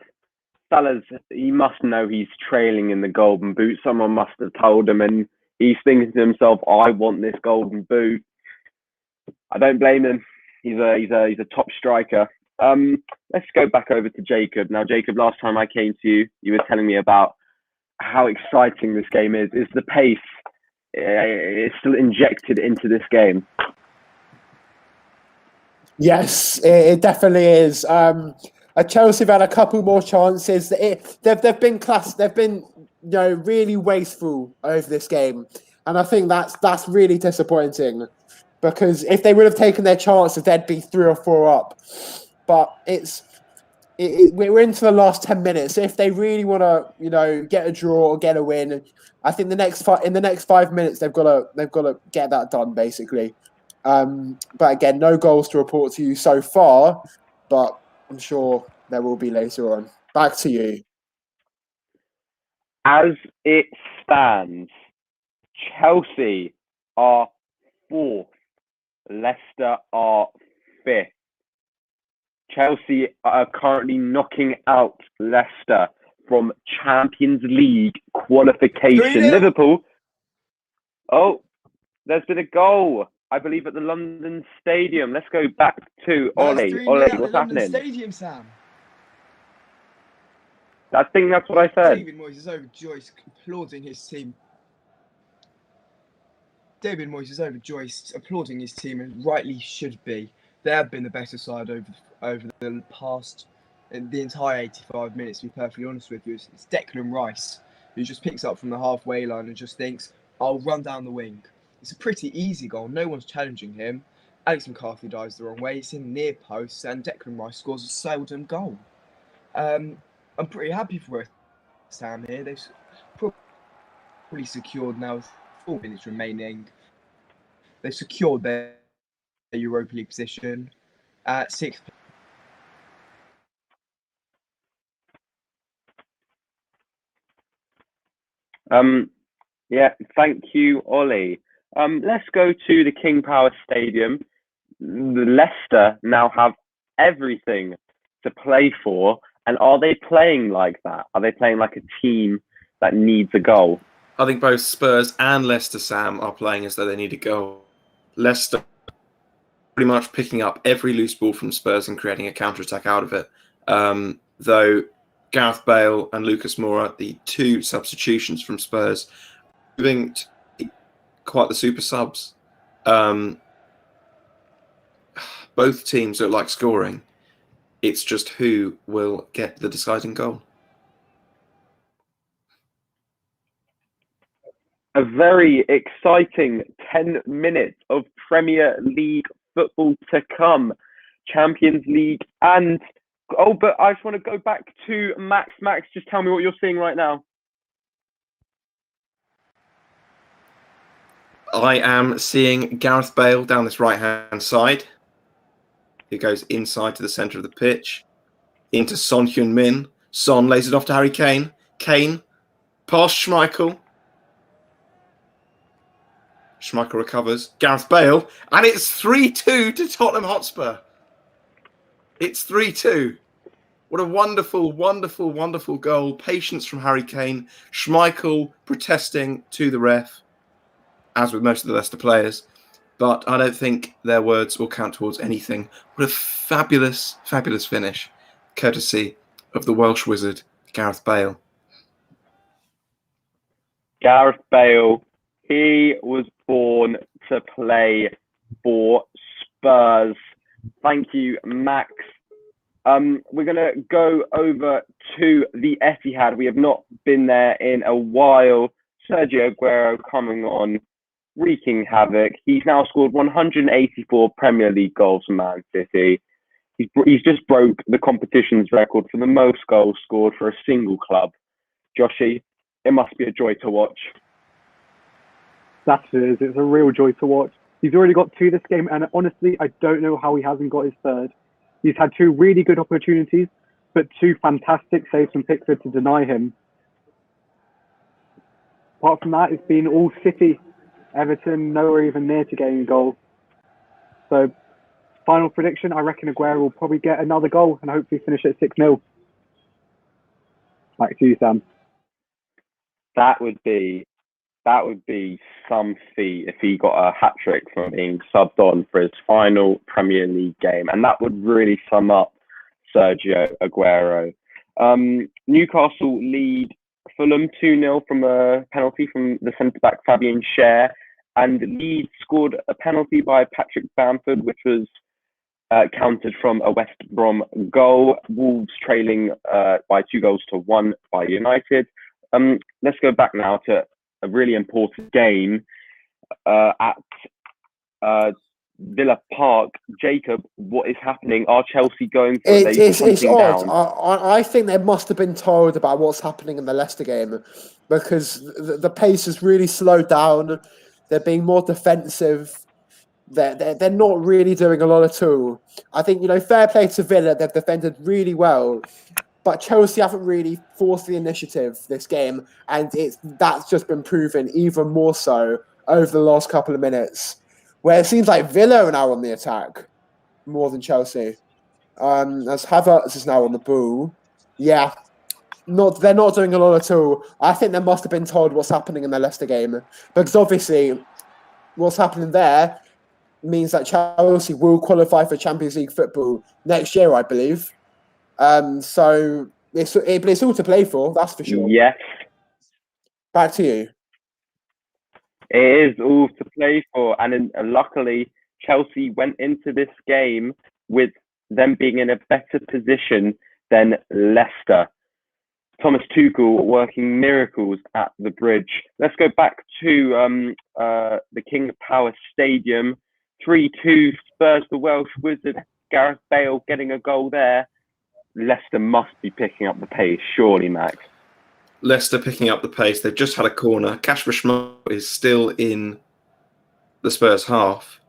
He must know he's trailing in the golden boot. Someone must have told him, and he's thinking to himself, I want this golden boot. I don't blame him. He's a top striker. Let's go back over to Jacob. Now, Jacob, last time I came to you, you were telling me about how exciting this game is. Is the pace is still injected into this game? Yes, it definitely is. Chelsea have had a couple more chances. They've been really wasteful over this game, and I think that's really disappointing, because if they would have taken their chances, they'd be 3 or 4 up. But we're into the last 10 minutes. So if they really want to, get a draw or get a win, I think in the next 5 minutes they've got to get that done basically. But again, no goals to report to you so far, but I'm sure there will be later on. Back to you. As it stands, Chelsea are 4th. Leicester are 5th. Chelsea are currently knocking out Leicester from Champions League qualification. 3-0. Liverpool. Oh, there's been a goal, I believe, at the London Stadium. Let's go back to Ollie. Ollie, what's happening? Stadium, Sam. I think that's what I said. David Moyes is overjoyed, applauding his team. David Moyes is overjoyed, applauding his team, and rightly should be. They have been the better side over the past, the entire 85 minutes, to be perfectly honest with you. It's Declan Rice, who just picks up from the halfway line and just thinks, I'll run down the wing. It's a pretty easy goal. No one's challenging him. Alex McCarthy dives the wrong way. It's in near post, and Declan Rice scores a seldom goal. I'm pretty happy for West Ham here. They've probably secured now with 4 minutes remaining. They've secured their Europa League position at 6th. Yeah, thank you, Ollie. Let's go to the King Power Stadium. Leicester now have everything to play for, and are they playing like that? Are they playing like a team that needs a goal? I think both Spurs and Leicester, Sam, are playing as though they need a goal. Leicester pretty much picking up every loose ball from Spurs and creating a counter-attack out of it. Though Gareth Bale and Lucas Moura, the two substitutions from Spurs, moving to quite the super subs. Both teams look like scoring. It's just who will get the deciding goal. A very exciting 10 minutes of Premier League football to come. Champions League and... Oh, but I just want to go back to Max. Max, just tell me what you're seeing right now. I am seeing Gareth Bale down this right-hand side. He goes inside to the centre of the pitch. Into Son Heung-min. Son lays it off to Harry Kane. Kane past Schmeichel. Schmeichel recovers. Gareth Bale. And it's 3-2 to Tottenham Hotspur. It's 3-2. What a wonderful, wonderful, wonderful goal. Patience from Harry Kane. Schmeichel protesting to the ref, as with most of the Leicester players. But I don't think their words will count towards anything. What a fabulous, fabulous finish, courtesy of the Welsh wizard, Gareth Bale. Gareth Bale, he was born to play for Spurs. Thank you, Max. We're going to go over to the Etihad. We have not been there in a while. Sergio Aguero coming on, wreaking havoc. He's now scored 184 Premier League goals for Man City. He's just broke the competition's record for the most goals scored for a single club. Joshy, it must be a joy to watch. That is. It's a real joy to watch. He's already got 2 this game, and honestly, I don't know how he hasn't got his third. He's had 2 really good opportunities, but 2 fantastic saves from Pickford to deny him. Apart from that, it's been all City. Everton nowhere even near to getting a goal. So, final prediction, I reckon Aguero will probably get another goal and hopefully finish at 6-0. Back to you, Sam. That would be some feat if he got a hat-trick from being subbed on for his final Premier League game. And that would really sum up Sergio Aguero. Newcastle lead Fulham 2-0 from a penalty from the centre-back Fabian Schär. And Leeds scored a penalty by Patrick Bamford, which was counted from a West Brom goal. Wolves trailing by 2-1 by United. Let's go back now to a really important game at Villa Park. Jacob, what is happening? Are Chelsea going for it? It's odd. I think they must have been told about what's happening in the Leicester game because the pace has really slowed down. They're being more defensive. They're not really doing a lot at all. I think, fair play to Villa. They've defended really well. But Chelsea haven't really forced the initiative this game, and that's just been proven even more so over the last couple of minutes, where it seems like Villa are now on the attack more than Chelsea. As Havertz is now on the ball. Yeah, they're not doing a lot at all. I think they must have been told what's happening in the Leicester game, because obviously what's happening there means that Chelsea will qualify for Champions League football next year, I believe. So it's all to play for, that's for sure. Yes. Back to you. It is all to play for, and luckily Chelsea went into this game with them being in a better position than Leicester. Thomas Tuchel working miracles at the Bridge. Let's go back to the King Power Stadium. 3-2 Spurs, the Welsh Wizard. Gareth Bale getting a goal there. Leicester must be picking up the pace, surely, Max. Leicester picking up the pace. They've just had a corner. Kasper Schmeichel is still in the Spurs half.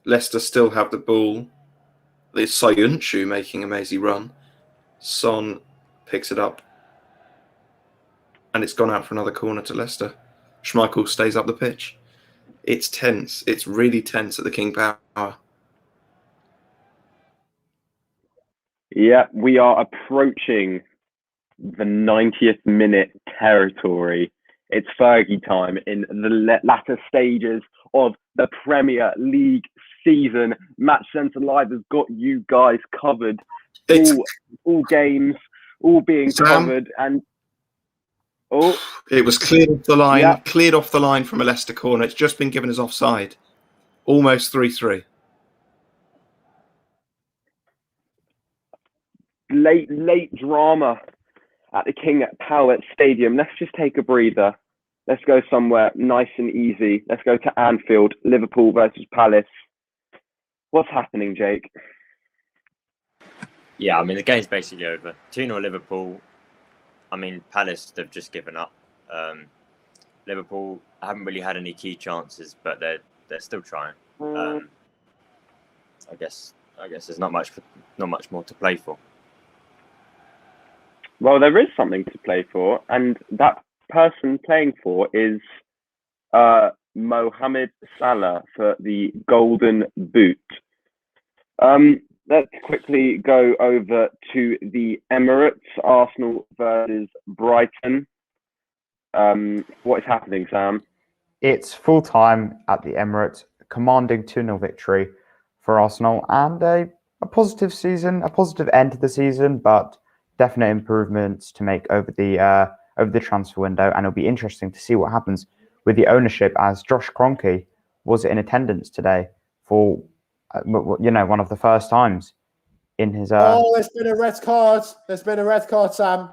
Leicester still have the ball. It's Sayuncu making a mazy run. Son picks it up. And it's gone out for another corner to Leicester. Schmeichel stays up the pitch. It's tense. It's really tense at the King Power. Yeah, we are approaching the 90th minute territory. It's Fergie time in the latter stages of the Premier League season. Match Centre Live has got you guys covered. All games, all being covered, and it was cleared off the line. Yeah. Cleared off the line from a Leicester corner. It's just been given as offside. Almost 3-3. Late drama at the King Power Stadium. Let's just take a breather. Let's go somewhere nice and easy. Let's go to Anfield. Liverpool versus Palace. What's happening, Jake? Yeah, I mean, the game's basically over. 2-0 Liverpool. I mean, Palace, they've just given up. Liverpool haven't really had any key chances, but they're still trying. I guess there's not much more to play for. Well, there is something to play for, and that person playing for is Mohamed Salah for the Golden Boot. Let's quickly go over to the Emirates, Arsenal versus Brighton. What is happening, Sam? It's full time at the Emirates, commanding 2-0 victory for Arsenal, and a positive season, a positive end to the season, but definite improvements to make over the transfer window, and it'll be interesting to see what happens with the ownership, as Josh Kroenke was in attendance today for one of the first times in his. There's been a red card. There's been a red card, Sam.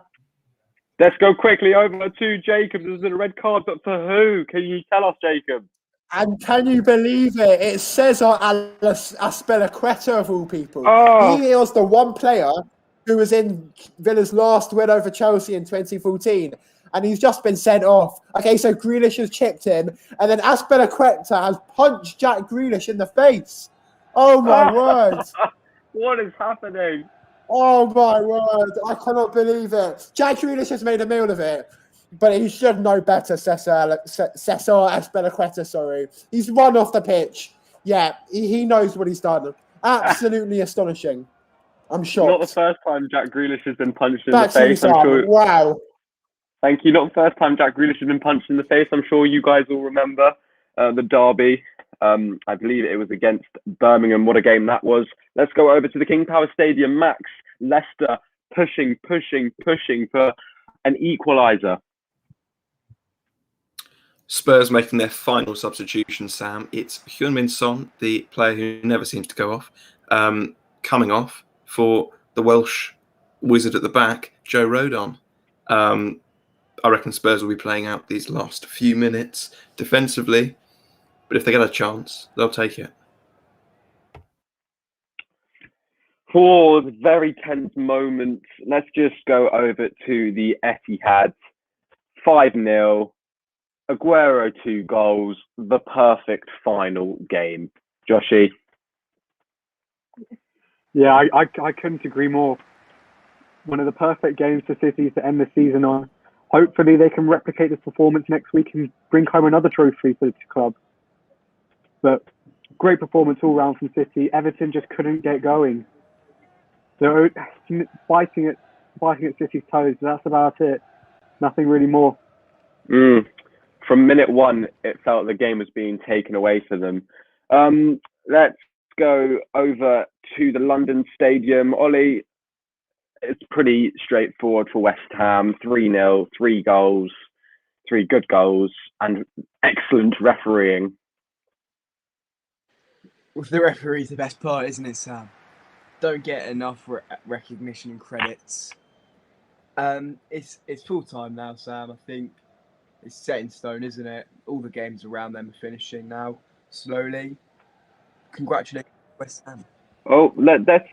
Let's go quickly over to Jacob. There's been a red card, but for who? Can you tell us, Jacob? And can you believe it? It says on Aspilicueta of all people. Oh. He was the one player who was in Villa's last win over Chelsea in 2014, and he's just been sent off. Okay, so Grealish has chipped him, and then Aspilicueta has punched Jack Grealish in the face. Oh my word! What is happening? Oh my word! I cannot believe it. Jack Grealish has made a meal of it, but he should know better, Cesar Aspilicueta, sorry. He's run off the pitch. Yeah, he knows what he's done. Absolutely astonishing. I'm shocked. Not the first time Jack Grealish has been punched in the face. I'm sure. Wow. Thank you. Not the first time Jack Grealish has been punched in the face. I'm sure you guys all remember the derby. I believe it was against Birmingham. What a game that was. Let's go over to the King Power Stadium. Max, Leicester pushing for an equaliser. Spurs making their final substitution, Sam. It's Heung-min Son, the player who never seems to go off, coming off for the Welsh wizard at the back, Joe Rodon. I reckon Spurs will be playing out these last few minutes defensively, but if they get a chance, they'll take it. For the very tense moments, let's just go over to the Etihad. 5-0, Aguero 2 goals, the perfect final game. Joshy? Yeah, I couldn't agree more. One of the perfect games for City to end the season on. Hopefully they can replicate this performance next week and bring home another trophy for the club. But great performance all round from City. Everton just couldn't get going. They're biting at City's toes. That's about it. Nothing really more. From minute one, it felt the game was being taken away from them. Let's go over to the London Stadium. Ollie, it's pretty straightforward for West Ham. 3-0, 3 goals, 3 good goals, and excellent refereeing. Well, the referee's the best part, isn't it, Sam? Don't get enough recognition and credits. It's full time now, Sam. I think it's set in stone, isn't it? All the games around them are finishing now, slowly. congratulate West Ham. Oh, that's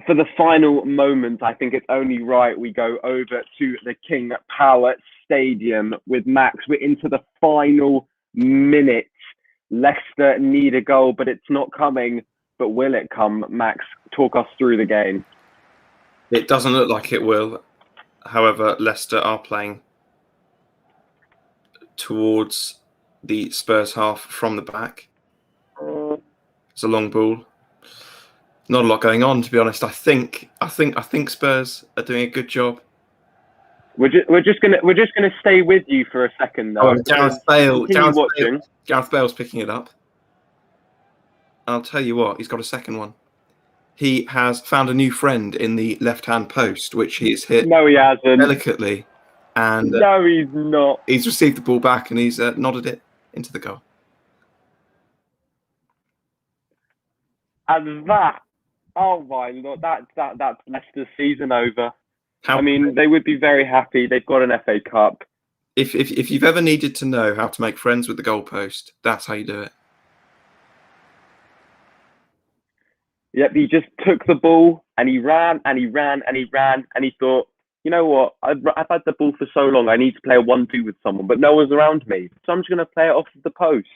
for the final moment. I think it's only right we go over to the King Power Stadium with Max. We're into the final minute. Leicester need a goal, but it's not coming. But will it come? Max, talk us through the game. It doesn't look like it will. However, Leicester are playing towards the Spurs half from the back. It's a long ball. Not a lot going on, to be honest. I think Spurs are doing a good job. We're just gonna stay with you for a second though. Gareth Bale's picking it up. I'll tell you what, he's got a second one. He has found a new friend in the left-hand post, which he's hit No, he hasn't. delicately. And no, he's not. He's received the ball back and he's nodded it into the goal. And that, oh my lord, that's Leicester's season over. I mean, they would be very happy. They've got an FA Cup. If you've ever needed to know how to make friends with the goalpost, that's how you do it. Yep, he just took the ball and he ran and he ran and he ran and he thought, you know what, I've had the ball for so long, I need to play a 1-2 with someone, but no one's around me, so I'm just going to play it off of the post.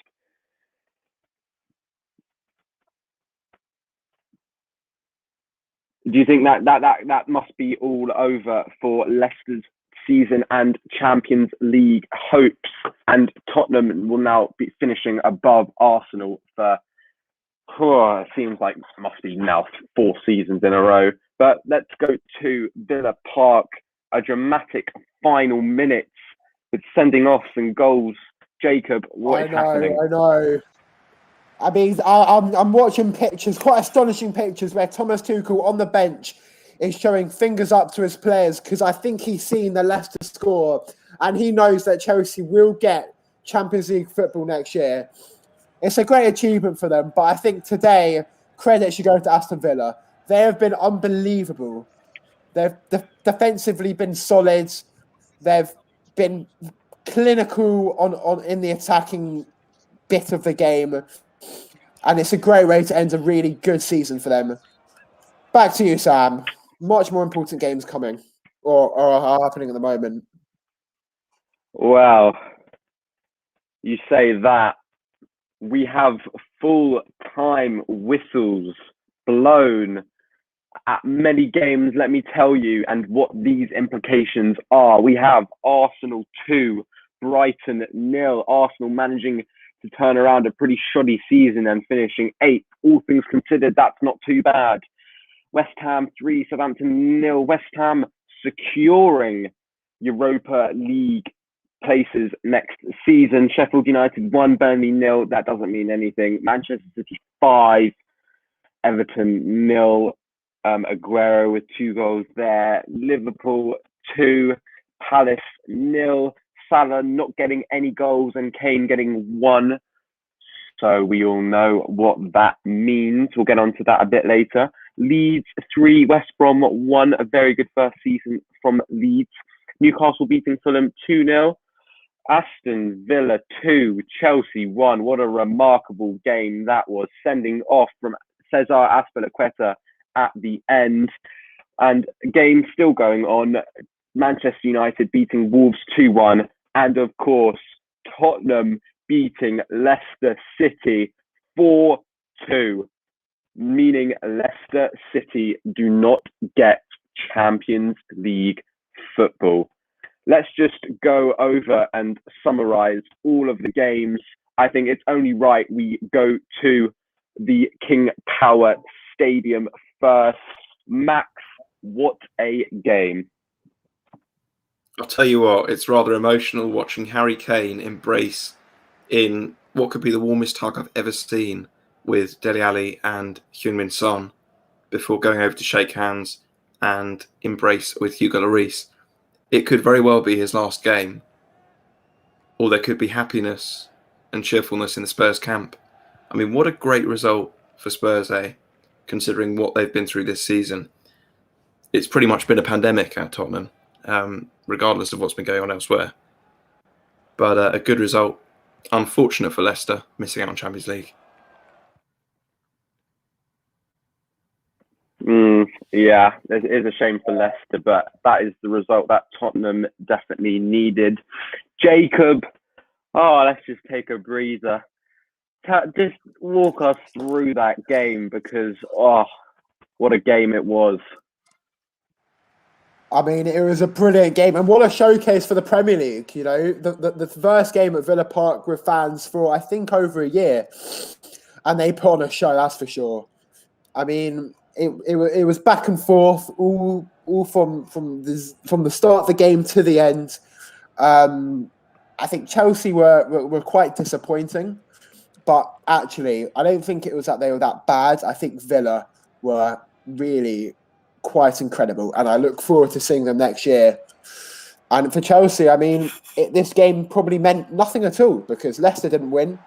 Do you think that must be all over for Leicester's season and Champions League hopes? And Tottenham will now be finishing above Arsenal for, it seems like it must be now 4 seasons in a row. But let's go to Villa Park, a dramatic final minutes with sending offs and goals. Jacob, what is happening? I know. I mean, I'm watching pictures, quite astonishing pictures, where Thomas Tuchel on the bench is showing fingers up to his players because I think he's seen the Leicester score and he knows that Chelsea will get Champions League football next year. It's a great achievement for them, but I think today, credit should go to Aston Villa. They have been unbelievable. They've defensively been solid. They've been clinical on in the attacking bit of the game. And it's a great way to end a really good season for them. Back to you, Sam. Much more important games coming or are happening at the moment. Well, you say that. We have full-time whistles blown at many games, let me tell you, and what these implications are. We have Arsenal 2, Brighton 0. Arsenal managing to turn around a pretty shoddy season and finishing 8th. All things considered, that's not too bad. West Ham 3, Southampton 0. West Ham securing Europa League places next season. Sheffield United 1, Burnley 0. That doesn't mean anything. Manchester City 5, Everton 0. Aguero with 2 goals there. Liverpool 2, Palace 0. Salah not getting any goals and Kane getting 1. So we all know what that means. We'll get onto that a bit later. Leeds 3, West Brom 1. A very good first season from Leeds. Newcastle beating Fulham 2-0. Aston Villa 2, Chelsea 1. What a remarkable game that was. Sending off from Cesar Azpilicueta at the end. And game still going on. Manchester United beating Wolves 2-1. And of course, Tottenham beating Leicester City 4-2. Meaning Leicester City do not get Champions League football. Let's just go over and summarize all of the games. I think it's only right we go to the King Power Stadium first. Max, what a game. I'll tell you what, it's rather emotional watching Harry Kane embrace in what could be the warmest hug I've ever seen with Dele Alli and Heung-min Son before going over to shake hands and embrace with Hugo Lloris. It could very well be his last game, or there could be happiness and cheerfulness in the Spurs camp. I mean, what a great result for Spurs, considering what they've been through this season. It's pretty much been a pandemic at Tottenham, regardless of what's been going on elsewhere. But a good result Unfortunate for Leicester, missing out on Champions League. Yeah, it is a shame for Leicester, but that is the result that Tottenham definitely needed. Jacob, let's just take a breather. Just walk us through that game because, what a game it was. I mean, it was a brilliant game, and what a showcase for the Premier League. You know, the first game at Villa Park with fans for I think over a year, and they put on a show. That's for sure. I mean, it was back and forth, all from the start of the game to the end. I think Chelsea were quite disappointing, but actually, I don't think it was that they were that bad. I think Villa were really quite incredible, and I look forward to seeing them next year. And for Chelsea, I mean, this game probably meant nothing at all because Leicester didn't win.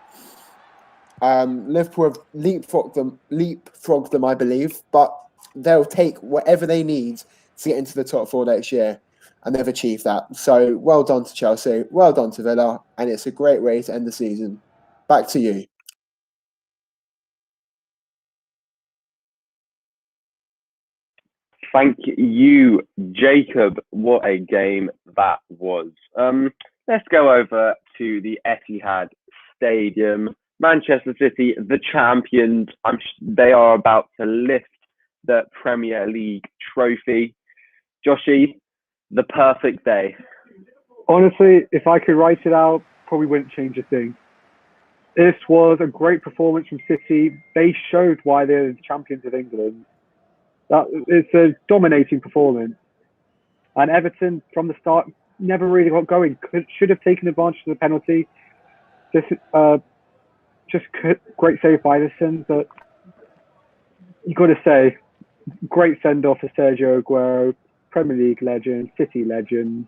Liverpool have leapfrogged them, I believe, but they'll take whatever they need to get into the top four next year, and they've achieved that. So well done to Chelsea, well done to Villa, and it's a great way to end the season. Back to you. Thank you, Jacob. What a game that was. Let's go over to the Etihad Stadium. Manchester City, the champions. They are about to lift the Premier League trophy. Joshy, the perfect day. Honestly, if I could write it out, probably wouldn't change a thing. This was a great performance from City. They showed why they're the champions of England. It's a dominating performance. And Everton, from the start, never really got going. Should have taken advantage of the penalty. Just great save by Alisson, but you got to say, great send-off for Sergio Aguero, Premier League legend, City legend.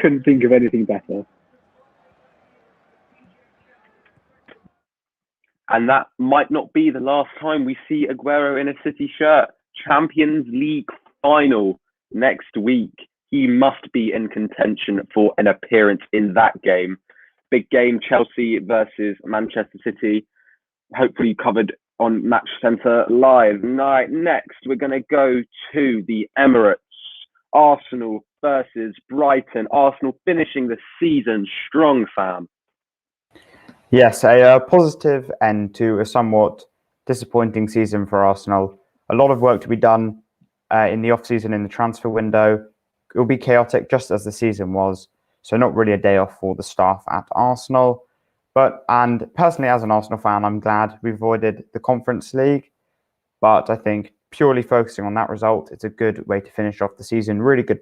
Couldn't think of anything better. And that might not be the last time we see Aguero in a City shirt. Champions League final next week. He must be in contention for an appearance in that game. Big game, Chelsea versus Manchester City. Hopefully covered on Match Centre Live. Next, we're going to go to the Emirates. Arsenal versus Brighton. Arsenal finishing the season strong, fam. Yes, a positive end to a somewhat disappointing season for Arsenal. A lot of work to be done in the off-season in the transfer window. It will be chaotic just as the season was, so not really a day off for the staff at Arsenal. And personally, as an Arsenal fan, I'm glad we avoided the Conference League. But I think purely focusing on that result, it's a good way to finish off the season. Really good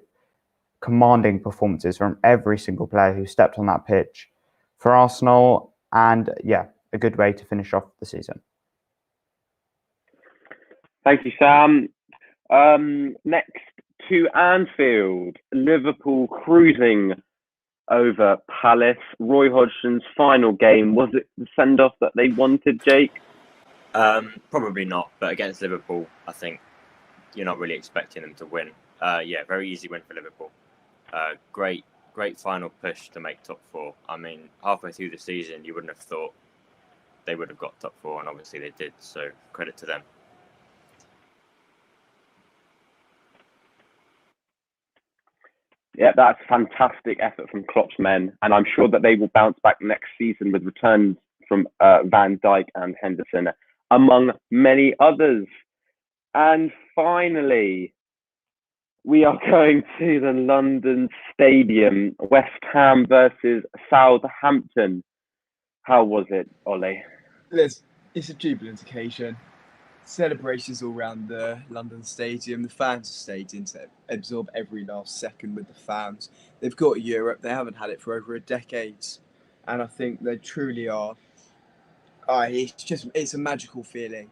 commanding performances from every single player who stepped on that pitch for Arsenal. And yeah, a good way to finish off the season. Thank you, Sam. Next to Anfield, Liverpool cruising over Palace. Roy Hodgson's final game. Was it the send-off that they wanted, Jake? Probably not, but against Liverpool, I think you're not really expecting them to win. Very easy win for Liverpool. Great final push to make top four. I mean, halfway through the season, you wouldn't have thought they would have got top four, and obviously they did, so credit to them. Yeah, that's fantastic effort from Klopp's men, and I'm sure that they will bounce back next season with returns from Van Dijk and Henderson, among many others. And finally, we are going to the London Stadium, West Ham versus Southampton. How was it, Ollie? It's a jubilant occasion. Celebrations all around the London Stadium. The fans have stayed in to absorb every last second with the fans. They've got Europe. They haven't had it for over a decade. And I think they truly are. It's a magical feeling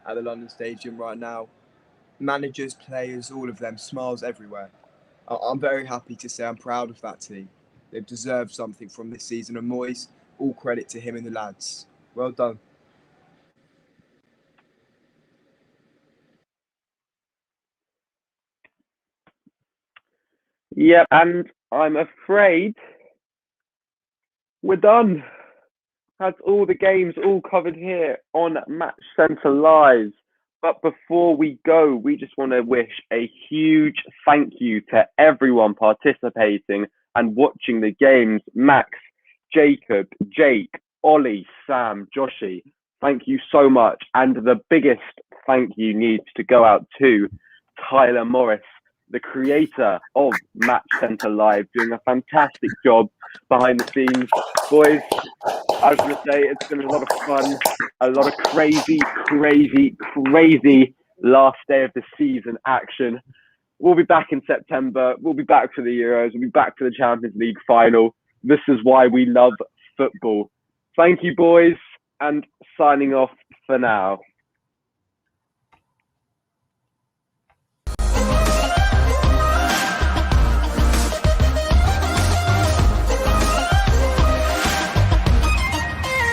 at the London Stadium right now. Managers, players, all of them, smiles everywhere. I'm very happy to say I'm proud of that team. They've deserved something from this season, and Moyes, all credit to him and the lads. Well done. Yep, and I'm afraid We're done. That's all the games all covered here on Match Centre Live. But before we go, we just want to wish a huge thank you to everyone participating and watching the games. Max, Jacob, Jake, Ollie, Sam, Joshy, thank you so much. And the biggest thank you needs to go out to Tyler Morris, the creator of Match Centre Live, doing a fantastic job behind the scenes. Boys, I was going to say, it's been a lot of fun, a lot of crazy last day of the season action. We'll be back in September. We'll be back for the Euros. We'll be back for the Champions League final. This is why we love football. Thank you, boys, and signing off for now.